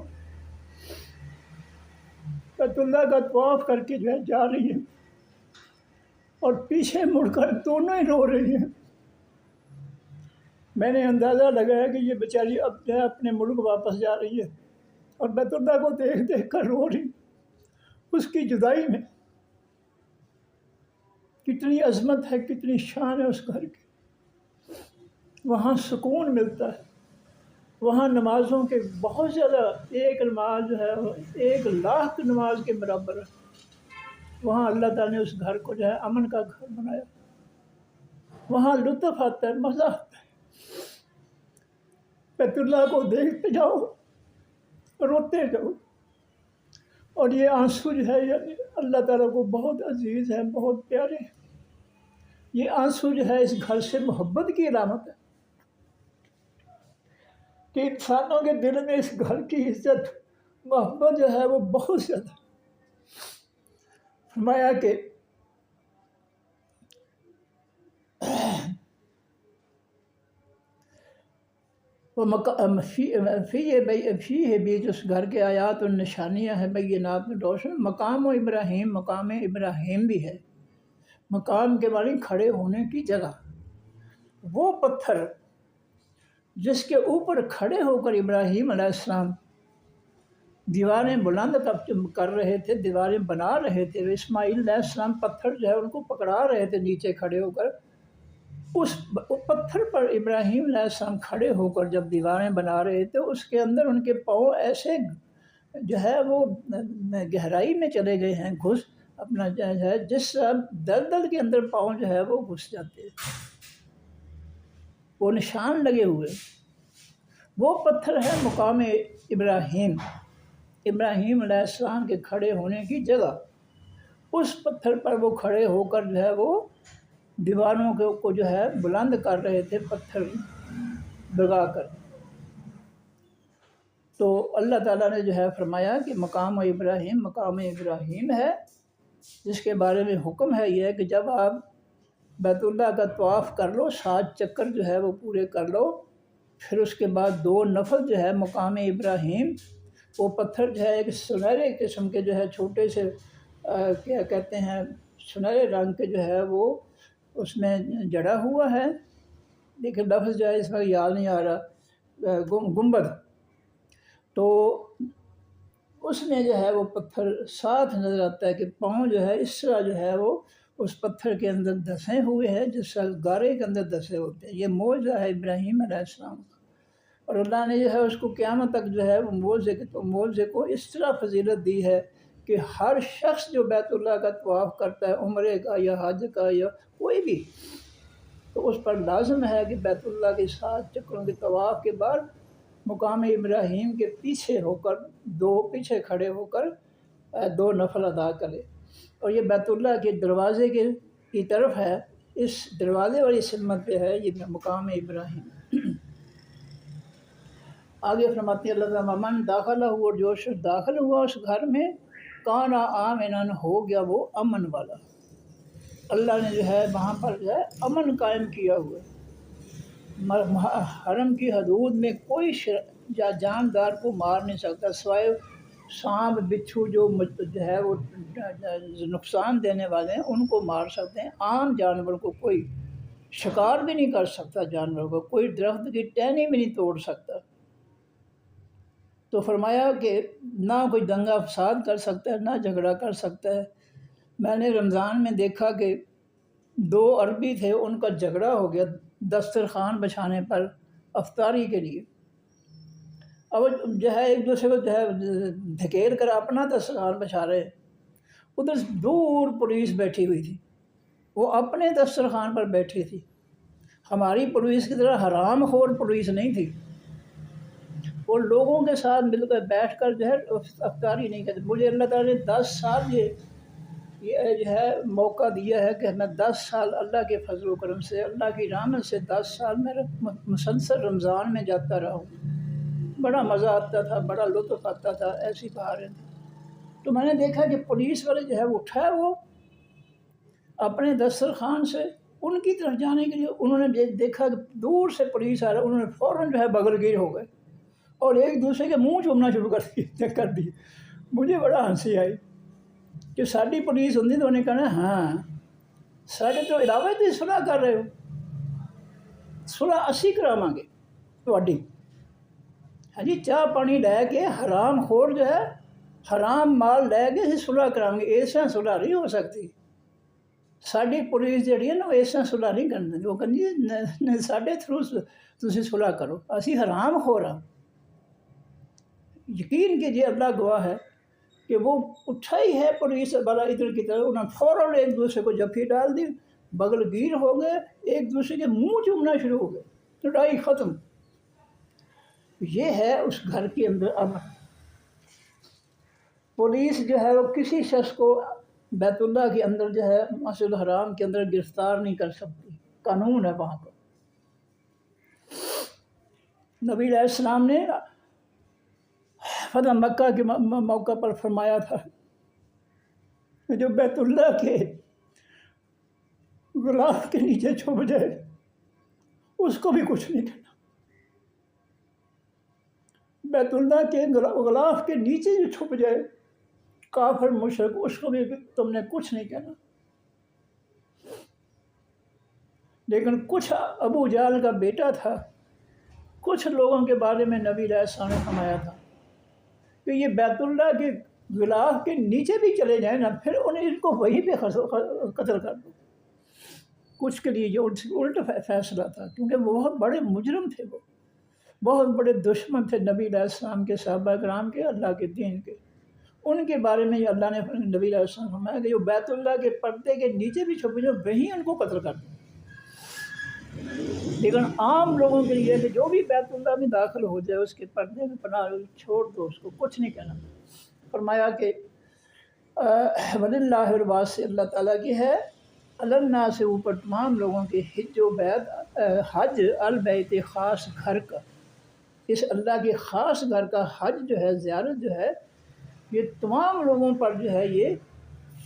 بیت اللہ کا طواف کر کے جو ہے جا رہی ہیں، اور پیچھے مڑ کر دونوں ہی رو رہی ہیں۔ میں نے اندازہ لگایا کہ یہ بیچاری اب جو ہے اپنے ملک واپس جا رہی ہے، اور بیت اللہ کو دیکھ دیکھ کر رو رہی، اس کی جدائی میں کتنی عظمت ہے، کتنی شان ہے اس گھر کی۔ وہاں سکون ملتا ہے، وہاں نمازوں کے بہت زیادہ، ایک نماز جو ہے 1,00,000 نماز کے برابر ہے۔ وہاں اللہ تعالیٰ نے اس گھر کو جو ہے امن کا گھر بنایا، وہاں لطف آتا ہے، مزہ آتا ہے، بیت اللہ کو دیکھتے جاؤ، روتے جاؤ، اور یہ آنسو جو ہے یہ اللہ تعالیٰ کو بہت عزیز ہے، بہت پیارے ہیں۔ یہ آنسو جو ہے اس گھر سے محبت کی علامت ہے کہ انسانوں کے دل میں اس گھر کی عزت محبت جو ہے وہ بہت زیادہ۔ فرمایا کہ فیہ بیچ اس گھر کے آیات اور نشانیاں ہیں، بینات میں روشن، مقام و ابراہیم، مقام ابراہیم بھی ہے۔ مقام کے معنی کھڑے ہونے کی جگہ، وہ پتھر جس کے اوپر کھڑے ہو کر ابراہیم علیہ السلام دیواریں بلند کر رہے تھے، دیواریں بنا رہے تھے. اسماعیل علیہ السلام پتھر جو ہے ان کو پکڑا رہے تھے نیچے کھڑے ہو کر. اس پتھر پر ابراہیم علیہ السلام کھڑے ہو کر جب دیواریں بنا رہے تھے، اس کے اندر ان کے پاؤں ایسے جو ہے وہ گہرائی میں چلے گئے ہیں گھس اپنا جو ہے، جس دلدل کے اندر پاؤں جو ہے وہ گھس جاتے ہیں، وہ نشان لگے ہوئے. وہ پتھر ہے مقام ابراہیم، ابراہیم علیہ السلام کے کھڑے ہونے کی جگہ. اس پتھر پر وہ کھڑے ہو کر جو ہے وہ دیواروں کو جو ہے بلند کر رہے تھے پتھر لگا کر. تو اللہ تعالیٰ نے جو ہے فرمایا کہ مقام ابراہیم ہے، جس کے بارے میں حکم ہے یہ ہے کہ جب آپ بیت اللہ کا طواف کر لو، 7 چکر جو ہے وہ پورے کر لو، پھر اس کے بعد 2 نفل جو ہے مقام ابراہیم، وہ پتھر جو ہے ایک سنہرے قسم کے جو ہے چھوٹے سے کیا کہتے ہیں سنہرے رنگ کے جو ہے وہ اس میں جڑا ہوا ہے، لیکن لفظ جو ہے اس وقت یاد نہیں آ رہا، گنبد. تو اس میں جو ہے وہ پتھر ساتھ نظر آتا ہے کہ پاؤں جو ہے اس طرح جو ہے وہ اس پتھر کے اندر دھسے ہوئے ہیں جس طرح گارے کے اندر دھسے ہوتے ہیں. یہ معجزہ ہے ابراہیم علیہ السلام کا، اور اللہ نے جو ہے اس کو قیامت تک جو ہے وہ معجزے کو اس طرح فضیلت دی ہے کہ ہر شخص جو بیت اللہ کا طواف کرتا ہے، عمرے کا یا حج کا یا کوئی بھی، تو اس پر لازم ہے کہ بیت اللہ کے 7 چکروں کے طواف کے بعد مقام ابراہیم کے پیچھے ہو کر پیچھے کھڑے ہو کر 2 نفل ادا کرے. اور یہ بیت اللہ کے دروازے کی طرف ہے، اس دروازے والی سمت پہ ہے یہ مقام ابراہیم. آگے فرماتی اللہ تعالیٰ من داخلہ ہوا، اور جو شخص داخل ہوا اس گھر میں، کانا آمنا ہو گیا وہ امن والا. اللہ نے جو ہے وہاں پر جو ہے امن قائم کیا ہوا ہے. حرم کی حدود میں کوئی جاندار کو مار نہیں سکتا سوائے سانپ بچھو جو ہے وہ نقصان دینے والے ہیں ان کو مار سکتے ہیں. عام جانور کو کوئی شکار بھی نہیں کر سکتا، جانور کو کوئی درخت کی ٹہنی بھی نہیں توڑ سکتا. تو فرمایا کہ نہ کوئی دنگا فساد کر سکتا ہے، نہ جھگڑا کر سکتا ہے. میں نے رمضان میں دیکھا کہ 2 عربی تھے، ان کا جھگڑا ہو گیا دسترخوان بچھانے پر افطاری کے لیے. اب جو ہے ایک دوسرے کو جو ہے دھکیل کر اپنا دسترخوان بچھا رہے. ادھر دور پولیس بیٹھی ہوئی تھی، وہ اپنے دسترخوان پر بیٹھی تھی. ہماری پولیس کی طرح حرام خور پولیس نہیں تھی، وہ لوگوں کے ساتھ مل کر بیٹھ کر جو ہے افطاری نہیں کرتے. مجھے اللہ تعالیٰ نے 10 سال یہ جو ہے موقع دیا ہے کہ میں 10 سال اللہ کے فضل و کرم سے، اللہ کی رحمت سے 10 سال میں مسلسل رمضان میں جاتا رہا ہوں. بڑا مزہ آتا تھا، بڑا لطف آتا تھا، ایسی بہاریں. تو میں نے دیکھا کہ پولیس والے جو ہے وہ اٹھا، وہ اپنے دسترخوان سے ان کی طرف جانے کے لیے انہوں نے دیکھا کہ دور سے پولیس آ رہا، انہوں نے فوراً جو ہے بغل گیر ہو گئے اور ایک دوسرے کے منہ چومنا شروع کر دی. مجھے بڑا ہنسی آئی کہ ساری پولیس ہوتی تو انہیں کہنا ہاں سارے تو علاوہ تھی صلح کر رہے ہو، صلح اسی کراواں گے تھوڑی. ہاں جی، چاہ پانی لے کے حرام خور جو ہے حرام مال لے کے اسی صلح کراؤں گے. ایسا صلح نہیں ہو سکتی. ساری پولیس جہی ہے نا وہ ایسا صلح نہیں کرنی، وہ کہنی ساڈے تھرو تسی صلح کرو، اسی حرام خور ہاں. یقین کیجیے اللہ گواہ ہے کہ وہ اٹھا ہی ہے پولیس والا ادھر کی طرف، انہوں نے فوراً ایک دوسرے کو جفی ڈال دی، بغل گیر ہو گئے، ایک دوسرے کے منہ چومنا شروع ہو گئے، لڑائی ختم. یہ ہے اس گھر کے اندر. اب پولیس جو ہے وہ کسی شخص کو بیت اللہ کے اندر جو ہے مسجد الحرام کے اندر گرفتار نہیں کر سکتی، قانون ہے وہاں پر. نبی علیہ السلام نے فتح مکہ کے موقع پر فرمایا تھا کہ جو بیت اللہ کے غلاف کے نیچے چھپ جائے اس کو بھی کچھ نہیں کہنا. بیت اللہ کے غلاف کے نیچے جو چھپ جائے کافر مشرک، اس کو بھی تم نے کچھ نہیں کہنا. لیکن کچھ ابو جہل کا بیٹا تھا، کچھ لوگوں کے بارے میں نبی علیہ السلام نے فرمایا تھا کہ یہ بیت اللہ کے غلاف کے نیچے بھی چلے جائیں نا، پھر ان کو وہیں پہ قتل کر دو۔ کچھ کے لیے یہ الٹ فیصلہ تھا، کیونکہ وہ بہت بڑے مجرم تھے، وہ بہت بڑے دشمن تھے نبی علیہ السلام کے، صحابہ کرام کے، اللہ کے دین کے۔ ان کے بارے میں یہ اللہ نے نبی علیہ السلام فرمایا کہ جو بیت اللہ کے پردے کے نیچے بھی چھپے جو وہیں ان کو قتل کر دو۔ لیکن عام لوگوں کے لیے کہ جو بھی بیت اللہ میں داخل ہو جائے اس کے پردے میں پناہ چھوڑ دو، اس کو کچھ نہیں کہنا۔ فرمایا کہ وللہ الواس، اللہ تعالیٰ کی ہے اللہ سے اوپر تمام لوگوں کے حج و بیت، حج البیت، خاص گھر کا، اس اللہ کے خاص گھر کا حج جو ہے، زیارت جو ہے، یہ تمام لوگوں پر جو ہے یہ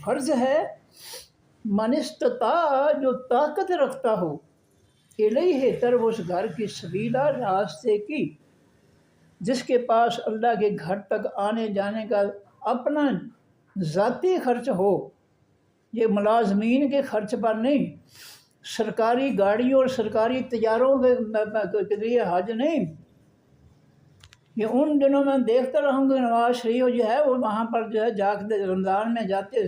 فرض ہے۔ من استطاع، جو طاقت رکھتا ہو، الیہ، طرف اس گھر کی، سبیلا، راستے کی، جس کے پاس اللہ کے گھر تک آنے جانے کا اپنا ذاتی خرچ ہو، یہ ملازمین کے خرچ پر نہیں، سرکاری گاڑیوں اور سرکاری تجاروں کے لیے حج نہیں۔ یہ ان دنوں میں دیکھتا رہوں گا نواز شریف جو ہے وہ وہاں پر جو ہے جا کے رمضان میں جاتے،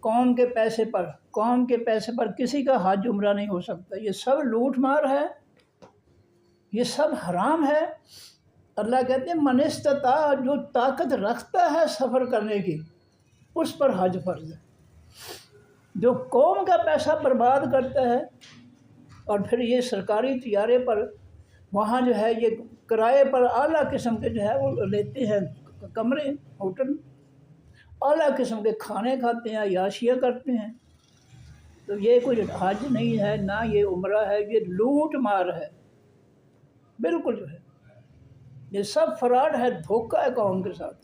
قوم کے پیسے پر کسی کا حج عمرہ نہیں ہو سکتا۔ یہ سب لوٹ مار ہے، یہ سب حرام ہے۔ اللہ کہتے ہیں من استطاع، جو طاقت رکھتا ہے سفر کرنے کی، اس پر حج فرض ہے۔ جو قوم کا پیسہ برباد کرتا ہے اور پھر یہ سرکاری طیارے پر وہاں جو ہے یہ کرائے پر اعلیٰ قسم کے جو ہے وہ لیتے ہیں کمرے، ہوٹل، اعلیٰ قسم کے کھانے کھاتے ہیں، عیاشیاں کرتے ہیں، تو یہ کوئی حج نہیں ہے، نہ یہ عمرہ ہے، یہ لوٹ مار ہے بالکل جو ہے، یہ سب فراڈ ہے، دھوکہ ہے قوم کے ساتھ۔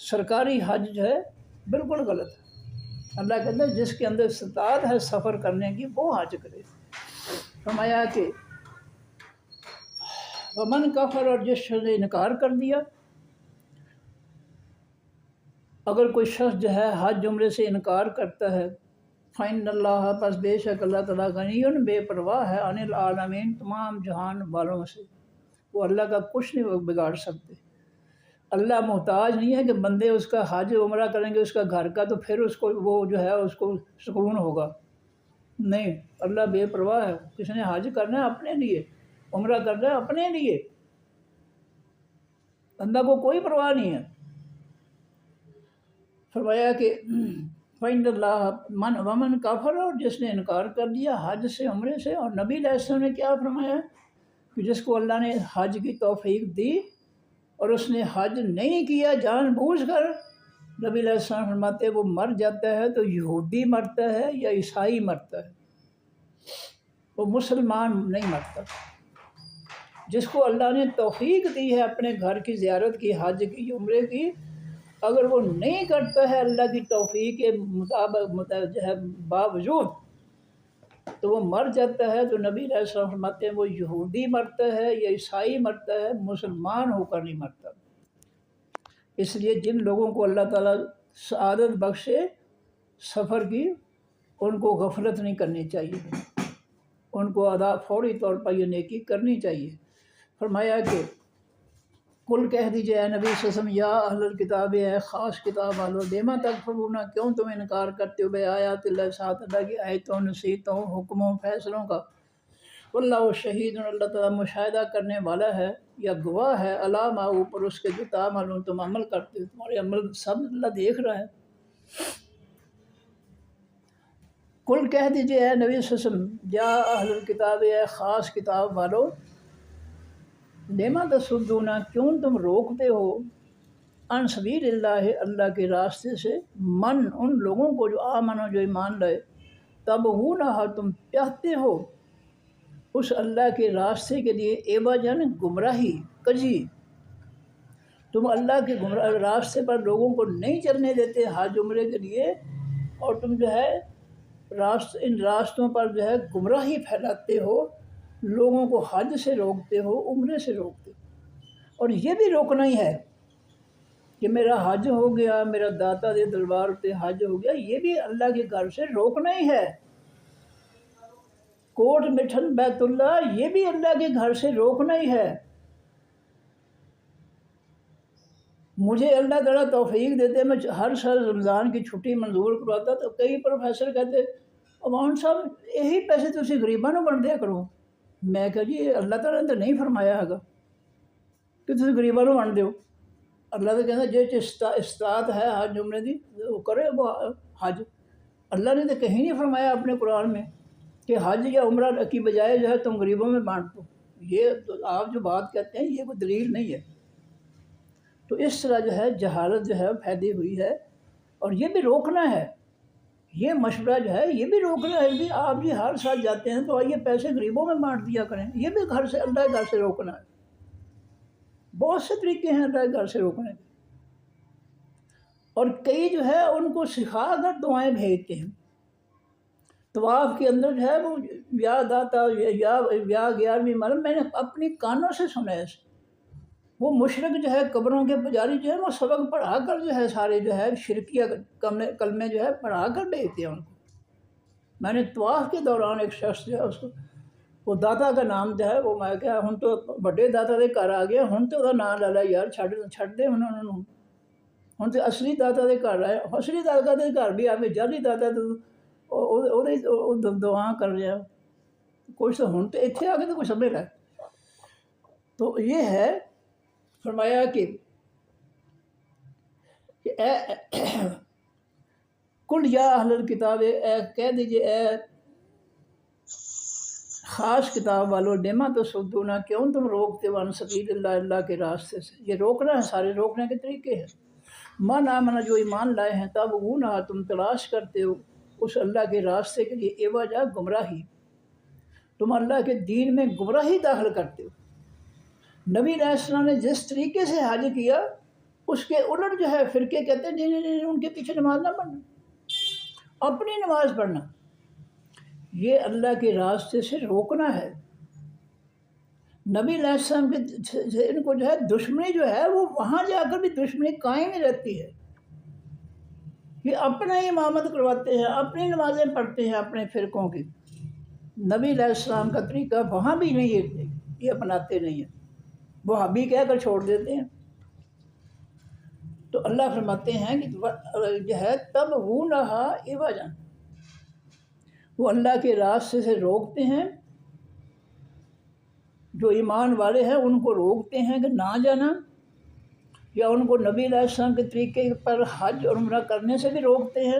سرکاری حج جو ہے بالکل غلط ہے۔ اللہ کہتا ہے جس کے اندر استطاعت ہے سفر کرنے کی وہ حج کرے۔ فرمایا کہ ومن کفر، اور جس شخص نے انکار کر دیا، اگر کوئی شخص جو ہے حج عمرے سے انکار کرتا ہے، فَإِنَّ اللَّهَ، پس بے شک اللہ تعالیٰ غنی، بے پرواہ ہے، عن العالمین، تمام جہان والوں سے، وہ اللہ کا کچھ نہیں بگاڑ سکتے۔ اللہ محتاج نہیں ہے کہ بندے اس کا حج عمرہ کریں گے اس کا گھر کا تو پھر اس کو وہ جو ہے اس کو سکون ہوگا، نہیں، اللہ بے پرواہ ہے۔ کس نے حج کرنا ہے اپنے لیے، عمرہ کرنا ہے اپنے لیے، اللہ کو کوئی پرواہ نہیں ہے۔ فرمایا کہ فَإِنَّ اللَّهَ وَمَنْ کافر، اور جس نے انکار کر دیا حج سے عمرے سے۔ اور نبی علیہ السلام نے کیا فرمایا کہ جس کو اللہ نے حج کی توفیق دی اور اس نے حج نہیں کیا جان بوجھ کر، نبی علیہ السلام فرماتے وہ مر جاتا ہے تو یہودی مرتا ہے یا عیسائی مرتا ہے، وہ مسلمان نہیں مرتا۔ جس کو اللہ نے توفیق دی ہے اپنے گھر کی زیارت کی، حج کی، عمرے کی، اگر وہ نہیں کرتا ہے اللہ کی توفیق کے مطابق جو ہے باوجود، تو وہ مر جاتا ہے تو نبی علیہ السلام فرماتے ہیں وہ یہودی مرتا ہے یا عیسائی مرتا ہے، مسلمان ہو کر نہیں مرتا۔ اس لیے جن لوگوں کو اللہ تعالیٰ سعادت بخشے سفر کی، ان کو غفلت نہیں کرنی چاہیے، ان کو فوری طور پر یہ نیکی کرنی چاہیے۔ فرمایا کہ کل کہہ دیجئے اے نبی صلی اللہ علیہ وسلم، یا اہل الکتاب، اے خاص کتاب والو، لما تکفرون، کیوں تم انکار کرتے ہو بآیات اللہ، ساتھ اللہ کی آیتوں، نصیحتوں، حکموں، فیصلوں کا، واللہ شہید، اللہ تعالیٰ مشاہدہ کرنے والا ہے یا گواہ ہے، علی ما، اوپر اس کے جو تعملون تم عمل کرتے ہو، تمہارے عمل سب اللہ دیکھ رہا ہے۔ کل کہہ دیجئے اے نبی صلی اللہ علیہ وسلم، یا اہل الکتاب، اے خاص کتاب والو، لما تصدون، کیوں تم روکتے ہو، عن سبیل اللہ، اللہ کے راستے سے، من، ان لوگوں کو جو آمنو، جو ایمان لائے، تبغونہا، تم چاہتے ہو اس اللہ کے راستے کے لیے، عوجاً، گمراہی، کجی، تم اللہ کے راستے پر لوگوں کو نہیں چلنے دیتے حج عمرے کے لیے، اور تم جو ہے ان راستوں پر جو ہے گمراہی پھیلاتے ہو، لوگوں کو حج سے روکتے ہو، عمرے سے روکتے ہو۔ اور یہ بھی روکنا ہی ہے کہ میرا حج ہو گیا، میرا داتا دے دربار پہ حج ہو گیا، یہ بھی اللہ کے گھر سے روکنا ہی ہے۔ کوٹ مٹھن بیت اللہ یہ بھی اللہ کے گھر سے روکنا ہی ہے۔ مجھے اللہ تعالیٰ توفیق دیتے، میں ہر سال رمضان کی چھٹی منظور کرواتا تو کئی پروفیسر کہتے عوان صاحب یہی پیسے تسی غریباں نوں بن دیا کرو۔ میں کہا جی اللہ تعالیٰ نے تو نہیں فرمایا ہے کہ تسی غریباں نوں بن دیو۔ اللہ تو کہتا جی استطاعت ہے حج عمرے دی وہ کرے وہ حج۔ اللہ نے تو کہیں نہیں فرمایا اپنے قرآن میں کہ حج یا عمرہ کی بجائے جو ہے تم غریبوں میں بانٹ دو۔ یہ تو آپ جو بات کہتے ہیں یہ کوئی دلیل نہیں ہے۔ تو اس طرح جو ہے جہالت جو ہے پھیلی ہوئی ہے، اور یہ بھی روکنا ہے۔ یہ مشورہ جو ہے یہ بھی روکنا ہے کہ آپ جی ہر سال جاتے ہیں تو آئیے پیسے غریبوں میں بانٹ دیا کریں۔ یہ بھی گھر سے اللہ کے گھر سے روکنا ہے۔ بہت سے طریقے ہیں اللہ کے گھر سے روکنے کے، اور کئی جو ہے ان کو سکھا کر دعائیں بھیجتے ہیں۔ طواف کے اندر جو ہے وہ یا داتا یا 11ویں مرم میں نے اپنی کانوں سے سنا ہے۔ وہ مشرک جو ہے قبروں کے پجاری جو ہے وہ سبق پڑھا کر جو ہے سارے جو ہے شرکیہ کلمے جو ہے پڑھا کر بھیجتے ہیں ان کو۔ میں نے طواف کے دوران ایک شخص جو ہے اس کو وہ داتا کا نام جو ہے وہ میں کہا ہن تو بڑے داتا دے گھر آ گیا، ہن تو وہ نام لے لے یار چھڈ دے انہوں نے، ہن تو اصلی داتا دے گھر آئے، اصلی داتا دے گھر بھی آئے جعلی داتا تو دعا کر رہے ہیں کچھ تو ہن تو اتنے آ کے تو کچھ سمجھ لے۔ تو یہ ہے فرمایا کہ کل یا اہل الکتاب، اے کہہ دیجئے اے خاص کتاب والو، لما تصدون کیوں تم روکتے ہو عن سبیل اللہ، اللہ کے راستے سے۔ یہ روکنا ہے، سارے روکنے کے طریقے ہیں۔ من آمن، جو ایمان لائے ہیں، تب وہ نہ تم تلاش کرتے ہو اس اللہ کے راستے کے لیے ایوجا گمراہی، تم اللہ کے دین میں گمراہی داخل کرتے ہو۔ نبی علیہ السلام نے جس طریقے سے حج کیا اس کے الٹ جو ہے فرقے کہتے ہیں نہیں ان کے پیچھے نماز نہ پڑھنا، اپنی نماز پڑھنا۔ یہ اللہ کے راستے سے روکنا ہے۔ نبی علیہ السلام کے ان کو جو ہے دشمنی جو ہے وہ وہاں جا کر بھی دشمنی قائم ہی رہتی ہے۔ یہ اپنا ہی امامت کرواتے ہیں، اپنی نمازیں پڑھتے ہیں اپنے فرقوں کی۔ نبی علیہ السلام کا طریقہ وہاں بھی نہیں ہے، یہ اپناتے نہیں ہیں، وہ حبی کہہ کر چھوڑ دیتے ہیں۔ تو اللہ فرماتے ہیں کہ جو ہے تب وہ نہا ایوجا، وہ اللہ کے راستے سے روکتے ہیں، جو ایمان والے ہیں ان کو روکتے ہیں کہ نہ جانا، یا ان کو نبی علیہ السلام کے طریقے پر حج اور عمرہ کرنے سے بھی روکتے ہیں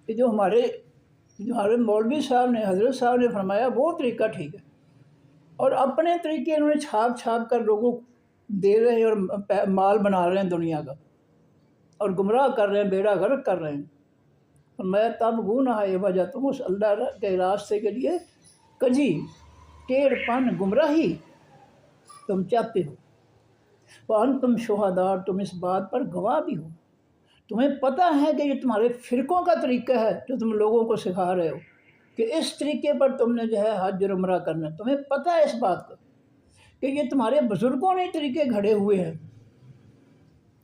کہ جو ہمارے مولوی صاحب نے حضرت صاحب نے فرمایا وہ طریقہ ٹھیک ہے، اور اپنے طریقے انہوں نے چھاپ کر لوگوں کو دے رہے ہیں اور مال بنا رہے ہیں دنیا کا، اور گمراہ کر رہے ہیں، بیڑا غرق کر رہے ہیں۔ فرمایا تب وہ نہ ہے وجہ تم اس اللہ کے راستے کے لیے کجی ٹیڑھ پن گمراہی تم چاہتے ہو، وانتم شہداء، تم اس بات پر گواہ بھی ہو، تمہیں پتہ ہے کہ یہ تمہارے فرقوں کا طریقہ ہے جو تم لوگوں کو سکھا رہے ہو کہ اس طریقے پر تم نے جو ہے حج اور عمرہ کرنا ہے، تمہیں پتہ ہے اس بات کا کہ یہ تمہارے بزرگوں نے طریقے گھڑے ہوئے ہیں،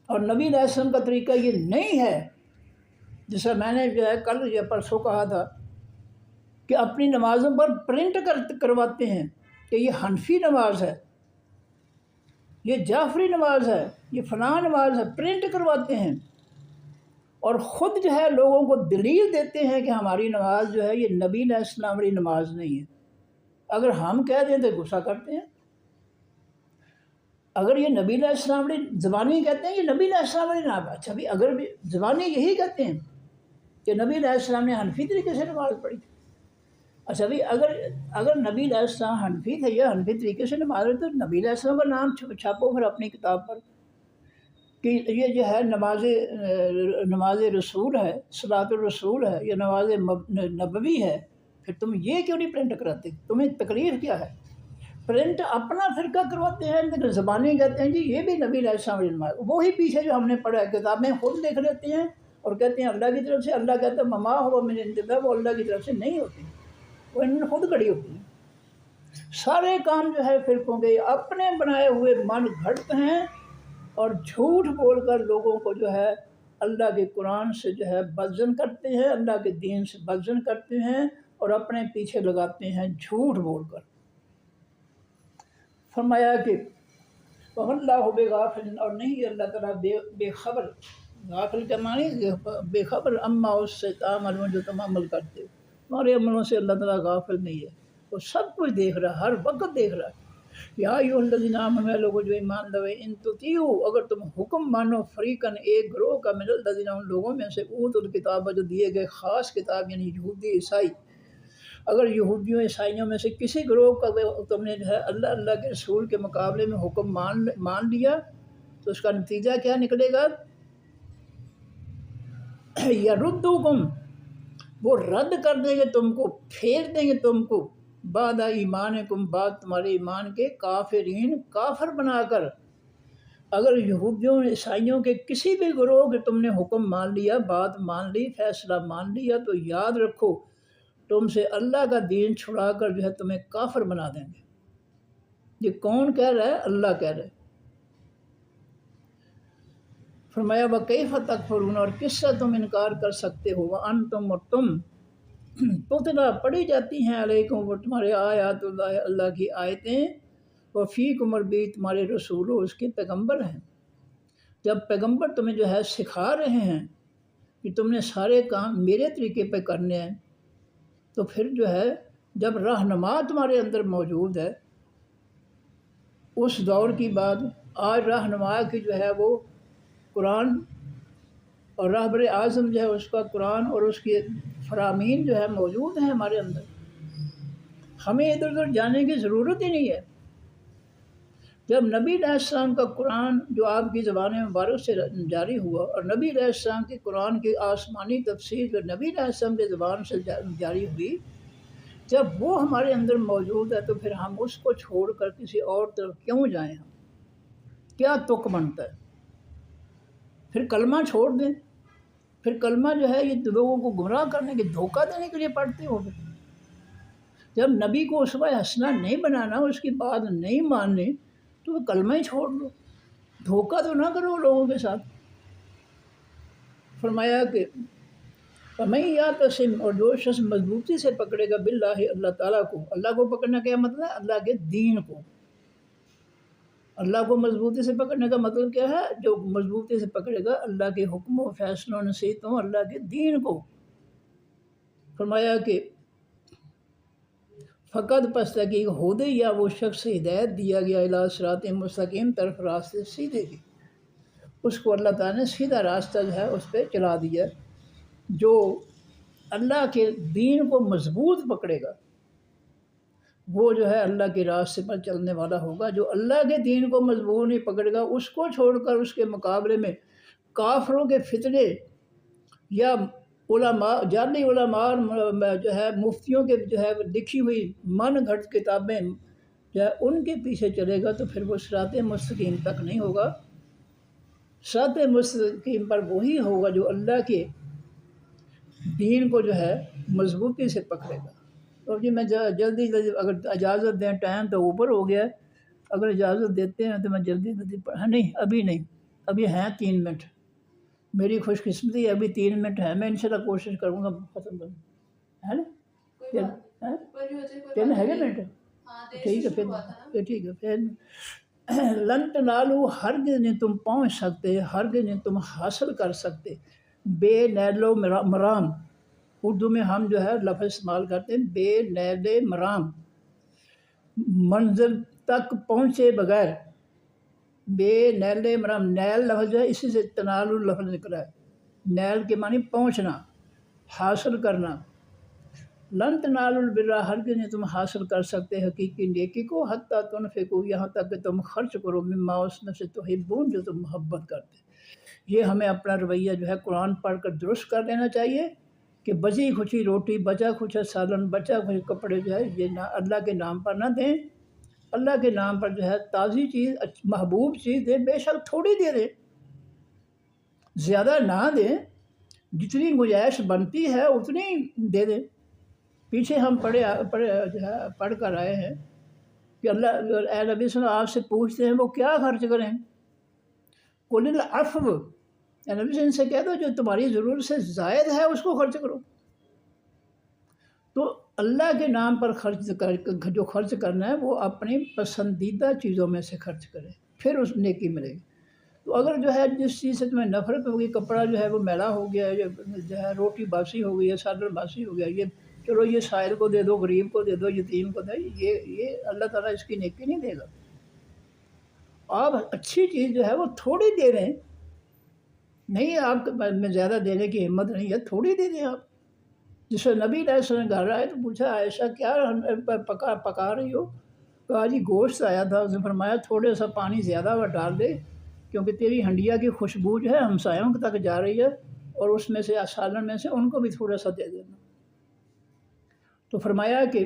اور نبی علیہ السلام کا طریقہ یہ نہیں ہے۔ جیسا میں نے جو ہے کل یا پرسوں کہا تھا کہ اپنی نمازوں پر پرنٹ کرواتے ہیں کہ یہ حنفی نماز ہے، یہ جعفری نماز ہے، یہ فلاں نماز ہے، پرنٹ کرواتے ہیں، اور خود جو ہے لوگوں کو دلیل دیتے ہیں کہ ہماری نماز جو ہے یہ نبی علیہ السلام والی نماز نہیں ہے۔ اگر ہم کہہ دیں تو غصہ کرتے ہیں، اگر یہ نبی علیہ السلام والی زبانی کہتے ہیں یہ نبی علیہ السلام والی نماز، اچھا بھی اگر بھی زبانی یہی کہتے ہیں کہ نبی علیہ السلام نے حنفی طریقے سے نماز پڑھی تھی، اچھا بھی اگر نبی علیہ السلام حنفی تھے یا حنفی طریقے سے نماز پڑھی تو نبی علیہ السلام کا نام چھاپو پھر اپنی کتاب پر کہ یہ جو ہے نماز رسول ہے، صلاۃ الرسول ہے، یہ نماز نبوی ہے، پھر تم یہ کیوں نہیں پرنٹ کراتے؟ تمہیں تکلیف کیا ہے؟ پرنٹ اپنا فرقہ کرواتے ہیں، لیکن زبانی کہتے ہیں جی یہ بھی نبی علیہ السلام والی نماز، وہی پیچھے جو ہم نے پڑھا ہے کتابیں خود لکھ لیتے ہیں اور کہتے ہیں اللہ کی طرف سے، اللہ کہتا ہے مما ہوا من عند اللہ، وہ اللہ کی طرف سے نہیں ہوتی، وہ انہوں نے خود کھڑی ہوتی ہیں۔ سارے کام جو ہے فرقوں کے اپنے بنائے ہوئے من گھڑت ہیں، اور جھوٹ بول کر لوگوں کو جو ہے اللہ کے قرآن سے جو ہے بدزن کرتے ہیں، اللہ کے دین سے بدزن کرتے ہیں، اور اپنے پیچھے لگاتے ہیں جھوٹ بول کر۔ فرمایا کہ وَاللَّهُ بِغَافِلٍ، اور نہیں اللہ تعالیٰ بے خبر، غافل کا معنی بے خبر، اما اس سے تعملون جو تم عمل کرتے ہو، تمہارے عملوں سے اللہ تعالیٰ غافل نہیں ہے، وہ سب کچھ دیکھ رہا ہے، ہر وقت دیکھ رہا ہے۔ یا ایھا الذین آمنوا، لوگوں جو ایمان لائے، ان تطیعوا، اگر تم حکم مانو، فریقاً ایک گروہ کا، من الذین، ان لوگوں میں سے، اوتوا الکتاب، جو دیے گئے خاص کتاب، یعنی یہودی عیسائی، اگر یہودیوں عیسائیوں میں سے کسی گروہ کا تم نے جو ہے اللہ کے رسول کے مقابلے میں حکم مان لیا، تو اس کا نتیجہ کیا نکلے گا؟ یردوکم، وہ رد کر دیں گے تم کو، پھیر دیں گے تم کو، بعد ایمانکم، بعد تمہارے ایمان کے، کافرین، کافر بنا کر۔ اگر یہودیوں عیسائیوں کے کسی بھی گروہ کے تم نے حکم مان لیا، بات مان لی، فیصلہ مان لیا، تو یاد رکھو تم سے اللہ کا دین چھڑا کر جو ہے تمہیں کافر بنا دیں گے۔ یہ کون کہہ رہا ہے؟ اللہ کہہ رہا ہے۔ فرمایا وَكَيْفَ تَكْفُرُونَ، اور کس سے تم انکار کر سکتے ہو، وَأَنْتُمْ، اور تم، تتلیٰ پڑھی جاتی ہیں، علیکم، وہ تمہارے آیات اللہ، اللہ کی آیتیں، وفیکم، اور بھی تمہارے رسول اس کے پیغمبر ہیں۔ جب پیغمبر تمہیں جو ہے سکھا رہے ہیں کہ تم نے سارے کام میرے طریقے پہ کرنے ہیں، تو پھر جو ہے جب رہنما تمہارے اندر موجود ہے، اس دور کی بات، آج رہنما کی جو ہے وہ قرآن، اور رہبر اعظم جو ہے اس کا قرآن اور اس کے فرامین جو ہے موجود ہیں ہمارے اندر، ہمیں ادھر ادھر جانے کی ضرورت ہی نہیں ہے۔ جب نبی علیہ السلام کا قرآن جو آپ کی زبان مبارک سے جاری ہوا، اور نبی علیہ السلام کے قرآن کی آسمانی تفسیر جو نبی علیہ السلام کی زبان سے جاری ہوئی، جب وہ ہمارے اندر موجود ہے، تو پھر ہم اس کو چھوڑ کر کسی اور طرف کیوں جائیں؟ ہم کیا تک بنتا ہے؟ پھر کلمہ چھوڑ دیں، پھر کلمہ جو ہے یہ لوگوں کو گمراہ کرنے کے، دھوکہ دینے کے لیے پڑھتے ہو گے۔ جب نبی کو اسوہ حسنہ نہیں بنانا، اس کی بات نہیں ماننی، تو وہ کلمہ ہی چھوڑ دو، دھوکہ تو نہ کرو لوگوں کے ساتھ۔ فرمایا کہ فَمَن يَعْتَصِمْ، اور جو شخص مضبوطی سے پکڑے گا، باللہ، اللہ تعالیٰ کو، اللہ کو پکڑنا کیا مطلب ہے؟ اللہ کے دین کو۔ اللہ کو مضبوطی سے پکڑنے کا مطلب کیا ہے؟ جو مضبوطی سے پکڑے گا اللہ کے حکموں، فیصلوں، نصیحتوں، اللہ کے دین کو۔ فرمایا کہ فقط، پس تحقیق، ہدی، یا وہ شخص ہدایت دیا گیا، الی صراط مستقیم، طرف راستے سیدھے کی، اس کو اللہ تعالیٰ نے سیدھا راستہ جو ہے اس پہ چلا دیا۔ جو اللہ کے دین کو مضبوط پکڑے گا، وہ جو ہے اللہ کے راستے پر چلنے والا ہوگا۔ جو اللہ کے دین کو مضبوط نہیں پکڑے گا، اس کو چھوڑ کر اس کے مقابلے میں کافروں کے فتنے یا علماء، جعلی علماء جو ہے مفتیوں کے جو ہے لکھی ہوئی من گھڑت کتابیں جو ہے ان کے پیچھے چلے گا، تو پھر وہ صراط مستقیم تک نہیں ہوگا۔ صراط مستقیم پر وہی ہوگا جو اللہ کے دین کو جو ہے مضبوطی سے پکڑے گا۔ تو جی میں جلدی اگر اجازت دیں، ٹائم تو اوپر ہو گیا ہے، اگر اجازت دیتے ہیں تو میں جلدی نہیں، ابھی نہیں، ابھی ہیں 3 منٹ، میری خوش قسمتی ہے، ابھی 3 منٹ ہے، میں انشاءاللہ کوشش کروں گا ختم کروں، ہے نا؟ 3 ہے گا منٹ؟ ٹھیک ہے پھر، ٹھیک ہے پھر لن تنالوا، ہرگز نہیں تم پہنچ سکتے، ہرگز نہیں تم حاصل کر سکتے، بے نیل و مرام، اردو میں ہم جو ہے لفظ استعمال کرتے ہیں بے نیل مرام، منزل تک پہنچے بغیر، بے نیل مرام، نیل لفظ جو ہے اسی سے تنالوا لفظ نکلا ہے، نیل کے معنی پہنچنا، حاصل کرنا۔ لن تنالوا البر، ہرگز نہیں تم حاصل کر سکتے حقیقی نیکی کو، حتیٰ تنفقوا، یہاں تک کہ تم خرچ کرو، مما، اس میں سے، تحبون، جو تم محبت کرتے۔ یہ ہمیں اپنا رویہ جو ہے قرآن پڑھ کر درست کر لینا چاہیے کہ بچی کھچی روٹی، بچا کھچا سالن، بچا کھچے کپڑے جو ہے یہ اللہ کے نام پر نہ دیں، اللہ کے نام پر جو ہے تازی چیز، محبوب چیز دیں، بے شک تھوڑی دے دیں، زیادہ نہ دیں، جتنی گنجائش بنتی ہے اتنی دے دیں۔ پیچھے ہم پڑھ کر آئے ہیں کہ اللہ، اے نبی صلی اللہ علیہ وسلم، آپ سے پوچھتے ہیں وہ کیا خرچ کریں؟ قل العفو، اے نبی صلی اللہ علیہ وسلم سے کہہ دو جو تمہاری ضرورت سے زائد ہے اس کو خرچ کرو۔ تو اللہ کے نام پر جو خرچ کرنا ہے وہ اپنی پسندیدہ چیزوں میں سے خرچ کرے، پھر اس نیکی ملے گی۔ تو اگر جو ہے جس چیز سے تمہیں نفرت ہوگی، کپڑا جو ہے وہ میلا ہو گیا ہے، جو ہے روٹی باسی ہو گئی ہے، سالن باسی ہو گیا، یہ چلو یہ سائل کو دے دو، غریب کو دے دو، یتیم کو دے، یہ اللہ تعالیٰ اس کی نیکی نہیں دے گا۔ آپ اچھی چیز جو ہے وہ تھوڑی دے دیں، نہیں آپ میں زیادہ دینے کی ہمت نہیں ہے، تھوڑی دے دیں آپ۔ جس سے نبی علیہ السلام نے گھر آئے تو پوچھا عائشہ کیا پکا رہی ہو؟ کہا جی گوشت آیا تھا۔ اس نے فرمایا تھوڑے سا پانی زیادہ وہ ڈال دے، کیونکہ تیری ہنڈیا کی خوشبو جو ہے ہمسایوں تک جا رہی ہے، اور اس میں سے سالن میں سے ان کو بھی تھوڑا سا دے دینا۔ تو فرمایا کہ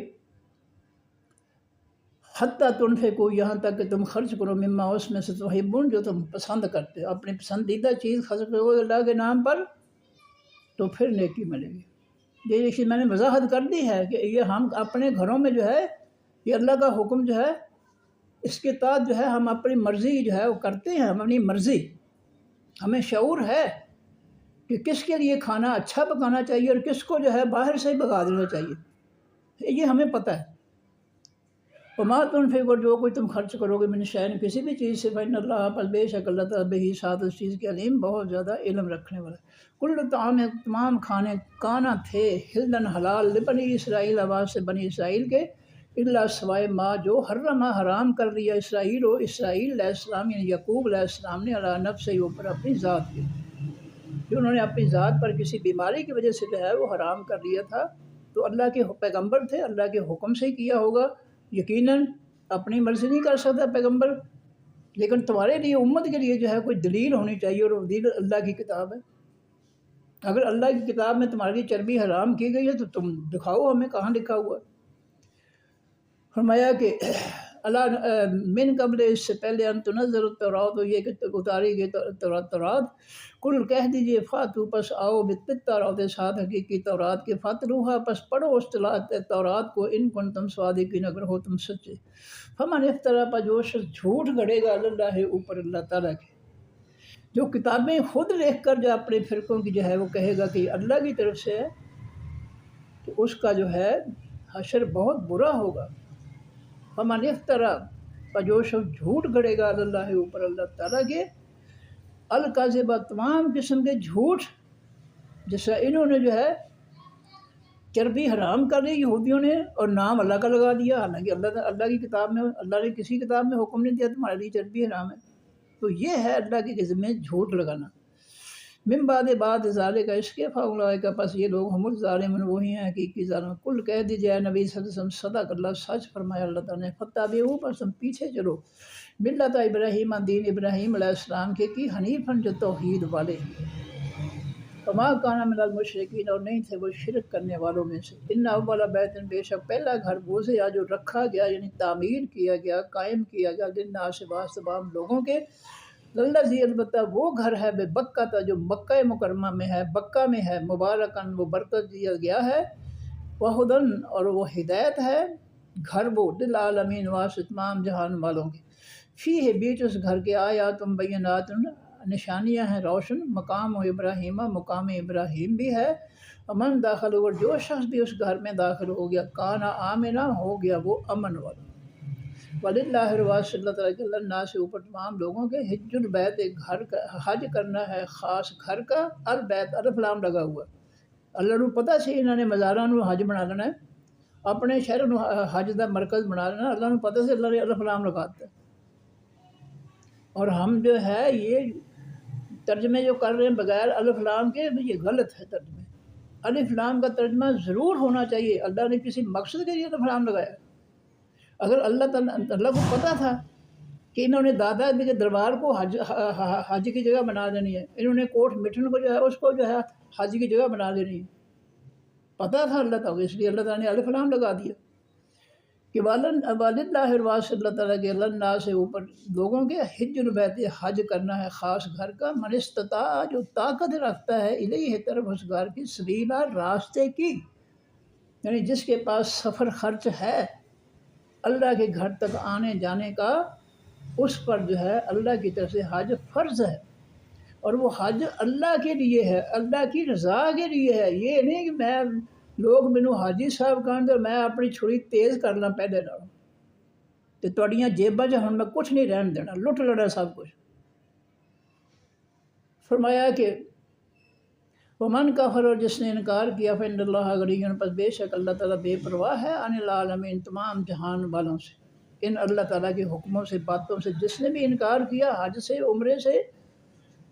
حتیٰ تنفقوا، یہاں تک کہ تم خرچ کرو، مما اس میں سے تحبون، جو تم پسند کرتے ہو، اپنی پسندیدہ چیز خرچ کرو اللہ کے نام پر، تو پھر نیکی ملے گی۔ یہ دیکھیے میں نے وضاحت کر دی ہے کہ یہ ہم اپنے گھروں میں جو ہے یہ اللہ کا حکم جو ہے اس کے تحت جو ہے ہم اپنی مرضی جو ہے وہ کرتے ہیں، ہم اپنی مرضی، ہمیں شعور ہے کہ کس کے لیے کھانا اچھا پکانا چاہیے اور کس کو جو ہے باہر سے ہی پکا دینا چاہیے، یہ ہمیں پتہ ہے۔ وما تنفقوا، جو کوئی تم خرچ کرو گے، من شیء، کسی بھی چیز سے، فإن اللہ، پس بے شک اللہ تعالیٰ بہی، ساتھ اس چیز کے علیم، بہت زیادہ علم رکھنے والا ہے۔ کل طعام، تمام کھانے، کانا تھے، حلن حلال، لبنی اسرائیل، آواز سے بنی اسرائیل کے، اللہ سوائے ما، جو حرمہ حرام کر دیا اسرائیل علیہ السلام، یعنی یعقوب علیہ السلام نے، علی نفسہ، اوپر اپنی ذات کے، جو انہوں نے اپنی ذات پر کسی بیماری کی وجہ سے جو ہے وہ حرام کر دیا تھا، تو اللہ کے پیغمبر تھے، اللہ کے حکم سے ہی کیا ہوگا، یقیناً اپنی مرضی نہیں کر سکتا پیغمبر، لیکن تمہارے لیے، امت کے لیے جو ہے کوئی دلیل ہونی چاہیے، اور وہ دلیل اللہ کی کتاب ہے۔ اگر اللہ کی کتاب میں تمہارے لیے چربی حرام کی گئی ہے تو تم دکھاؤ ہمیں کہاں لکھا ہوا ہے۔ فرمایا کہ اللہ من قبل، اس سے پہلے، ان تنزل التورات، ہو یہ کہ اتاری گئی تورات، کل کہہ دیجئے فاتو، پس آؤ، بالتورات، ساتھ حقیقی تورات کے، فاتلوہا، پس پڑھو اس تورات کو، ان کنتم صادقین، اگر ہو تم سچے، فمن افترا، پر جو شخص جھوٹ گھڑے گا اللہ اوپر اللہ تعالیٰ کے، جو کتابیں خود لکھ کر جو اپنے فرقوں کی جو ہے وہ کہے گا کہ یہ اللہ کی طرف سے ہے، تو اس کا جو ہے حشر بہت برا ہوگا۔ فمن افترا، پر جو شخص جھوٹ گھڑے گا اللہ اوپر اللہ تعالیٰ کے، الکاذبہ، تمام قسم کے جھوٹ، جیسا انہوں نے جو ہے چربی حرام کر دی یہودیوں نے، اور نام اللہ کا لگا دیا، حالانکہ اللہ کی کتاب میں، اللہ نے کسی کتاب میں حکم نہیں دیا تمہارے لیے چربی حرام ہے، تو یہ ہے اللہ کی قسم میں جھوٹ لگانا۔ من بعد ذالک، اس کے، فاولئک، پس یہ لوگ، ہم الظالمون، وہی ہیں حقیقی ظالم۔ کل کہہ دیجئے نبی صلی اللہ علیہ وسلم، صدق اللہ، سچ فرمایا اللہ تعالیٰ نے، فتابعوا، پس تم پیچھے چلو، ملت ابراہیم، دین ابراہیم علیہ السلام کے، کی حنیفاً، جو توحید والے، وما کان من المشرکین، اور نہیں تھے وہ شرک کرنے والوں میں سے، ان اول بیت، بے شک پہلا گھر، وضع، جو رکھا گیا، یعنی تعمیر کیا گیا، قائم کیا گیا، للناس، واسطے عام لوگوں کے، للذی، البتہ وہ گھر ہے، بے بکہ تھا، جو مکہ مکرمہ میں ہے، بکہ میں ہے، مبارکاً، وہ برکت دیا گیا ہے، وہدن، اور وہ ہدایت ہے، گھر وہ، للعالمین، واسطے تمام جہان والوں کے، فیہ، بیچ اس گھر کے، آیات بینات، نشانیاں ہیں روشن، مقام و ابراہیم، مقام ابراہیم بھی ہے، امن داخل، اور جو شخص بھی اس گھر میں داخل ہو گیا، کانا آمنا، ہو گیا وہ امن والا، وللہ، رواس اللہ تعالیٰ کے، اللہ سے اوپر تمام لوگوں کے، حج البیت، ایک گھر کا حج کرنا ہے خاص گھر کا، البیت، الف لام لگا ہوا، اللہ نو پتہ سی انہوں نے مزاراں نو حج بنا لینا ہے، اپنے شہر نو حج دا مرکز بنا لینا، اللہ نو پتہ سے اللہ نے الف لام لگاتا ہے، اور ہم جو ہے یہ ترجمے جو کر رہے ہیں بغیر الف لام کے، یہ غلط ہے ترجمے، الف لام کا ترجمہ ضرور ہونا چاہیے، اللہ نے کسی مقصد کے لیے الف لام لگایا، اگر اللہ کو پتہ تھا کہ انہوں نے دادا کے دربار کو حج کی جگہ بنا دینی ہے، انہوں نے کوٹ مٹن کو جو ہے اس کو جو ہے حج کی جگہ بنا دینی ہے، پتہ تھا اللہ تعالیٰ، اس لیے اللہ تعالیٰ نے الف لام لگا دیا کہ واللہ، رواس اللہ تعالیٰ کے، اللہ سے اوپر لوگوں کے، حج البیت، حج کرنا ہے خاص گھر کا، من استطاع، جو طاقت رکھتا ہے، الیہ، طرف اس گھر کی، سبیلا، راستے کی، یعنی جس کے پاس سفر خرچ ہے اللہ کے گھر تک آنے جانے کا، اس پر جو ہے اللہ کی طرف سے حج فرض ہے، اور وہ حج اللہ کے لیے ہے، اللہ کی رضا کے لیے ہے، یہ نہیں کہ لوگ مینوں حاجی صاحب کہندے میں اپنی چھری تیز کرنا پہلے نالوں تے تہاڈیاں جیباں 'چ ہن میں کچھ نہیں رہن دینا، لٹ لینا سب کچھ۔ فرمایا کہ ومن کفر، اور جس نے انکار کیا فإن اللہ غنی، پس بے شک اللہ تعالیٰ بے پرواہ ہے عن العالمین، تمام جہان والوں سے، ان اللہ تعالیٰ کے حکموں سے، باتوں سے۔ جس نے بھی انکار کیا حج سے، عمرے سے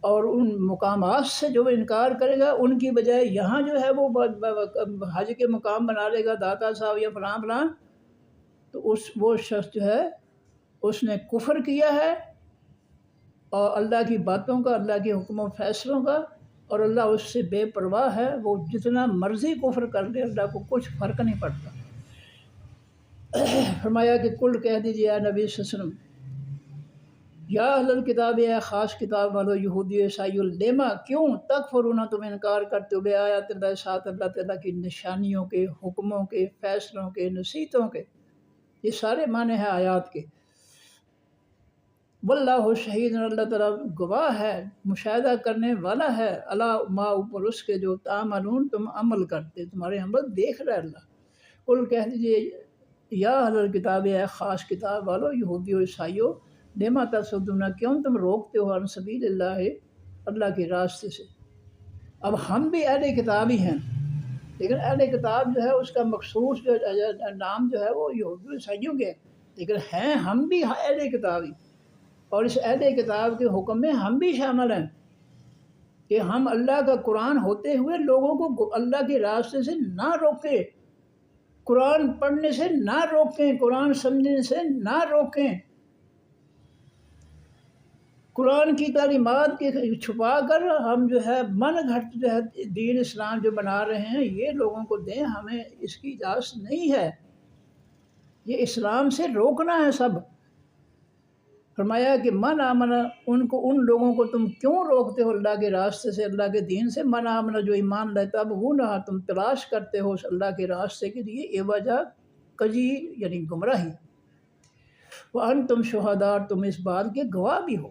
اور ان مقامات سے جو وہ انکار کرے گا، ان کی بجائے یہاں جو ہے وہ حج کے مقام بنا لے گا، داتا صاحب یا فلاں فلاں، تو وہ شخص جو ہے اس نے کفر کیا ہے، اور اللہ کی باتوں کا، اللہ کے حکم و فیصلوں کا، اور اللہ اس سے بے پرواہ ہے۔ وہ جتنا مرضی کفر کر لے، اللہ کو کچھ فرق نہیں پڑتا۔ فرمایا کہ کل کہہ دیجیے اے نبی صلی اللہ علیہ وسلم، یا اہل الکتاب، اے خاص کتاب والو، یہودی عیسائی، اللیما، کیوں تکفرون، تم انکار کرتے ہو، بے آیات اللہ، ساتھ اللہ تعالیٰ کی نشانیوں کے، حکموں کے، فیصلوں کے، نصیحتوں کے۔ یہ سارے معنی ہیں آیات کے۔ واللہ شہید، اللہ تعالیٰ گواہ ہے، مشاہدہ کرنے والا ہے، اللہ ما، اوپر اس کے جو تعملون، تم عمل کرتے، تمہارے عمل دیکھ رہا ہے اللہ۔ کل کہہ دیجیے یا اہل الکتاب، اے خاص کتاب والو، یہودی و عیسائیو، لما تصدون، کیوں تم روکتے ہو عن سبیل اللہ، اللہ کے راستے سے۔ اب ہم بھی اہل کتاب ہی ہیں، لیکن اہل کتاب جو ہے اس کا مخصوص جو نام جو ہے وہ یہودی و عیسائیوں کے، لیکن ہیں ہم بھی اہل کتاب ہی، اور اس اہل کتاب کے حکم میں ہم بھی شامل ہیں کہ ہم اللہ کا قرآن ہوتے ہوئے لوگوں کو اللہ کے راستے سے نہ روکیں، قرآن پڑھنے سے نہ روکیں، قرآن سمجھنے سے نہ روکیں، قرآن کی تعلیمات کے چھپا کر ہم جو ہے من گھڑت جو ہے دین اسلام جو بنا رہے ہیں، یہ لوگوں کو دیں، ہمیں اس کی اجازت نہیں ہے، یہ اسلام سے روکنا ہے سب۔ فرمایا کہ من آمن، ان لوگوں کو تم کیوں روکتے ہو اللہ کے راستے سے، اللہ کے دین سے؟ من آمن، جو ایمان لیتا، اب وہ نہ تم تلاش کرتے ہو اس اللہ کے راستے کے لیے وجہ کجی، یعنی گمراہی۔ وَأَنْتُمْ شُهَدَاء، تم اس بات کے گواہ بھی ہو،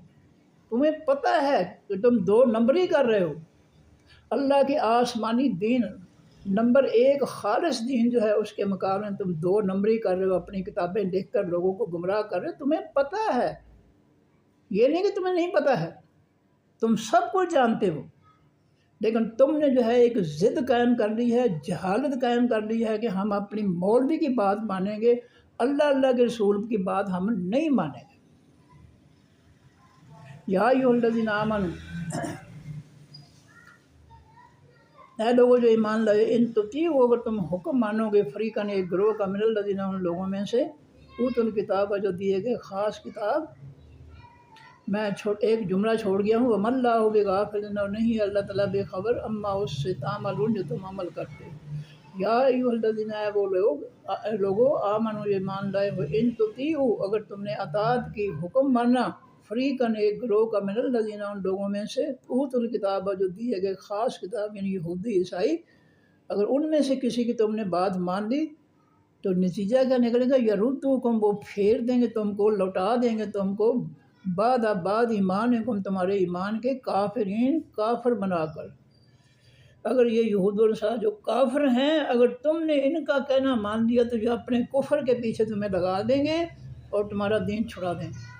تمہیں پتہ ہے کہ تم دو نمبری کر رہے ہو۔ اللہ کے آسمانی دین نمبر ایک خالص دین جو ہے، اس کے مقابلے میں تم دو نمبری کر رہے ہو، اپنی کتابیں لکھ کر لوگوں کو گمراہ کر رہے ہو۔ تمہیں پتہ ہے، یہ نہیں کہ تمہیں نہیں پتہ ہے، تم سب کچھ جانتے ہو، لیکن تم نے جو ہے ایک ضد قائم کر لی ہے، جہالت قائم کر لی ہے کہ ہم اپنی مولوی کی بات مانیں گے، اللہ کے رسول کی بات ہم نہیں مانیں گے۔ یا ایھا الذین آمنوا، اے لوگوں جو ایمان لائے، ان تطیعوا، اگر تم حکم مانو گے، فریقاً، ایک گروہ کا، من الذین، ان لوگوں میں سے، اوتوا الکتاب، جو دیے گئے خاص کتاب۔ میں ایک جملہ چھوڑ گیا ہوں، وما اللہ بغافل، اور نہیں ہے اللہ تعالیٰ بے خبر، اما اس سے، تعملون، جو تم عمل کرتے ہو۔ یا ایھا الذین، اے وہ لوگو، آمنوا، ایمان لائے ہو، ان تطیعوا، اگر تم نے اطاعت کی، حکم مانا، فریقاً، ایک گروہ کا، من الذین، ان لوگوں میں سے، اوتوا الکتاب، جو دیے گئے خاص کتاب، یعنی یہودی عیسائی، اگر ان میں سے کسی کی تم نے بات مان لی تو نتیجہ کیا نکلے گا؟ یردوکم، وہ پھیر دیں گے تم کو، لوٹا دیں گے تم کو، بعد ایمانکم، تمہارے ایمان کے، کافرین، کافر بنا کر۔ اگر یہ یہود و نصارہ جو کافر ہیں، اگر تم نے ان کا کہنا مان لیا تو یہ اپنے کفر کے پیچھے تمہیں لگا دیں گے اور تمہارا دین چھڑا دیں گے۔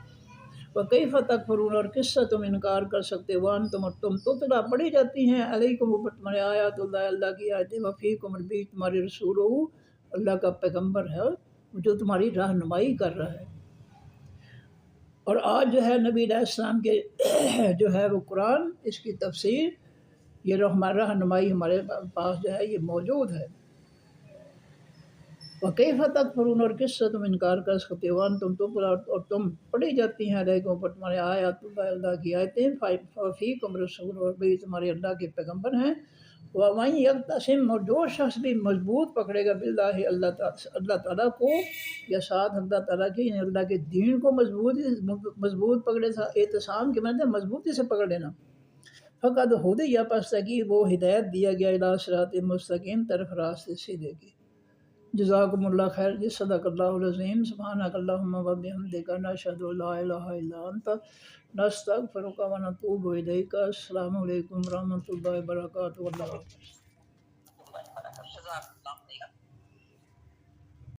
وَكَيْفَ تَكْفُرُونَ، اور کس سے تم انکار کر سکتے ہو، وَأَنْتُمْ، اور تم تتلیٰ پڑھی جاتی ہیں، علیکم، اوپر تمہارے، آیات اللہ، اللہ کی آیتیں، وفیکم، اور بھی تمہارے رسول ہو، اللہ کا پیغمبر ہے جو تمہاری رہنمائی کر رہا ہے۔ اور آج جو ہے نبی علیہ السلام کے جو ہے وہ قرآن، اس کی تفسیر، یہ رہنمائی ہمارے پاس جو ہے یہ موجود ہے۔ وَكَيْفَ تَكْفُرُونَ، اور کس سے تم انکار کر سکتے ہو، وَأَنْتُمْ تُتْلَىٰ، اور تم پڑھی جاتی ہیں، علیکم، اوپر تمہارے، آیات اللہ، اللہ کی آیتیں، وفیکم رسول، اور بھی تمہارے اللہ کے پیغمبر ہیں۔ وَمَن یعتصم، اور جو شخص بھی مضبوط پکڑے گا، باللہ، اللہ تعالیٰ کو، یا ساتھ اللہ تعالیٰ کے، یعنی اللہ کے دین کو مضبوط پکڑے تھا، اعتصام کے مطلب مضبوطی سے پکڑ لینا، فقد ہدی، یا پس تاکہ وہ ہدایت دیا گیا، الی صراط مستقیم، طرف راستے سیدھے کی۔ جزاکم اللہ خیر، صدق اللہ العظیم، سبحانک اللہم و بحمدک، نشہد ان لا الہ الا انت، نستغفرک و نتوب الیک۔ السلام علیکم ورحمۃ اللہ وبرکاتہ، اللہ حافظ۔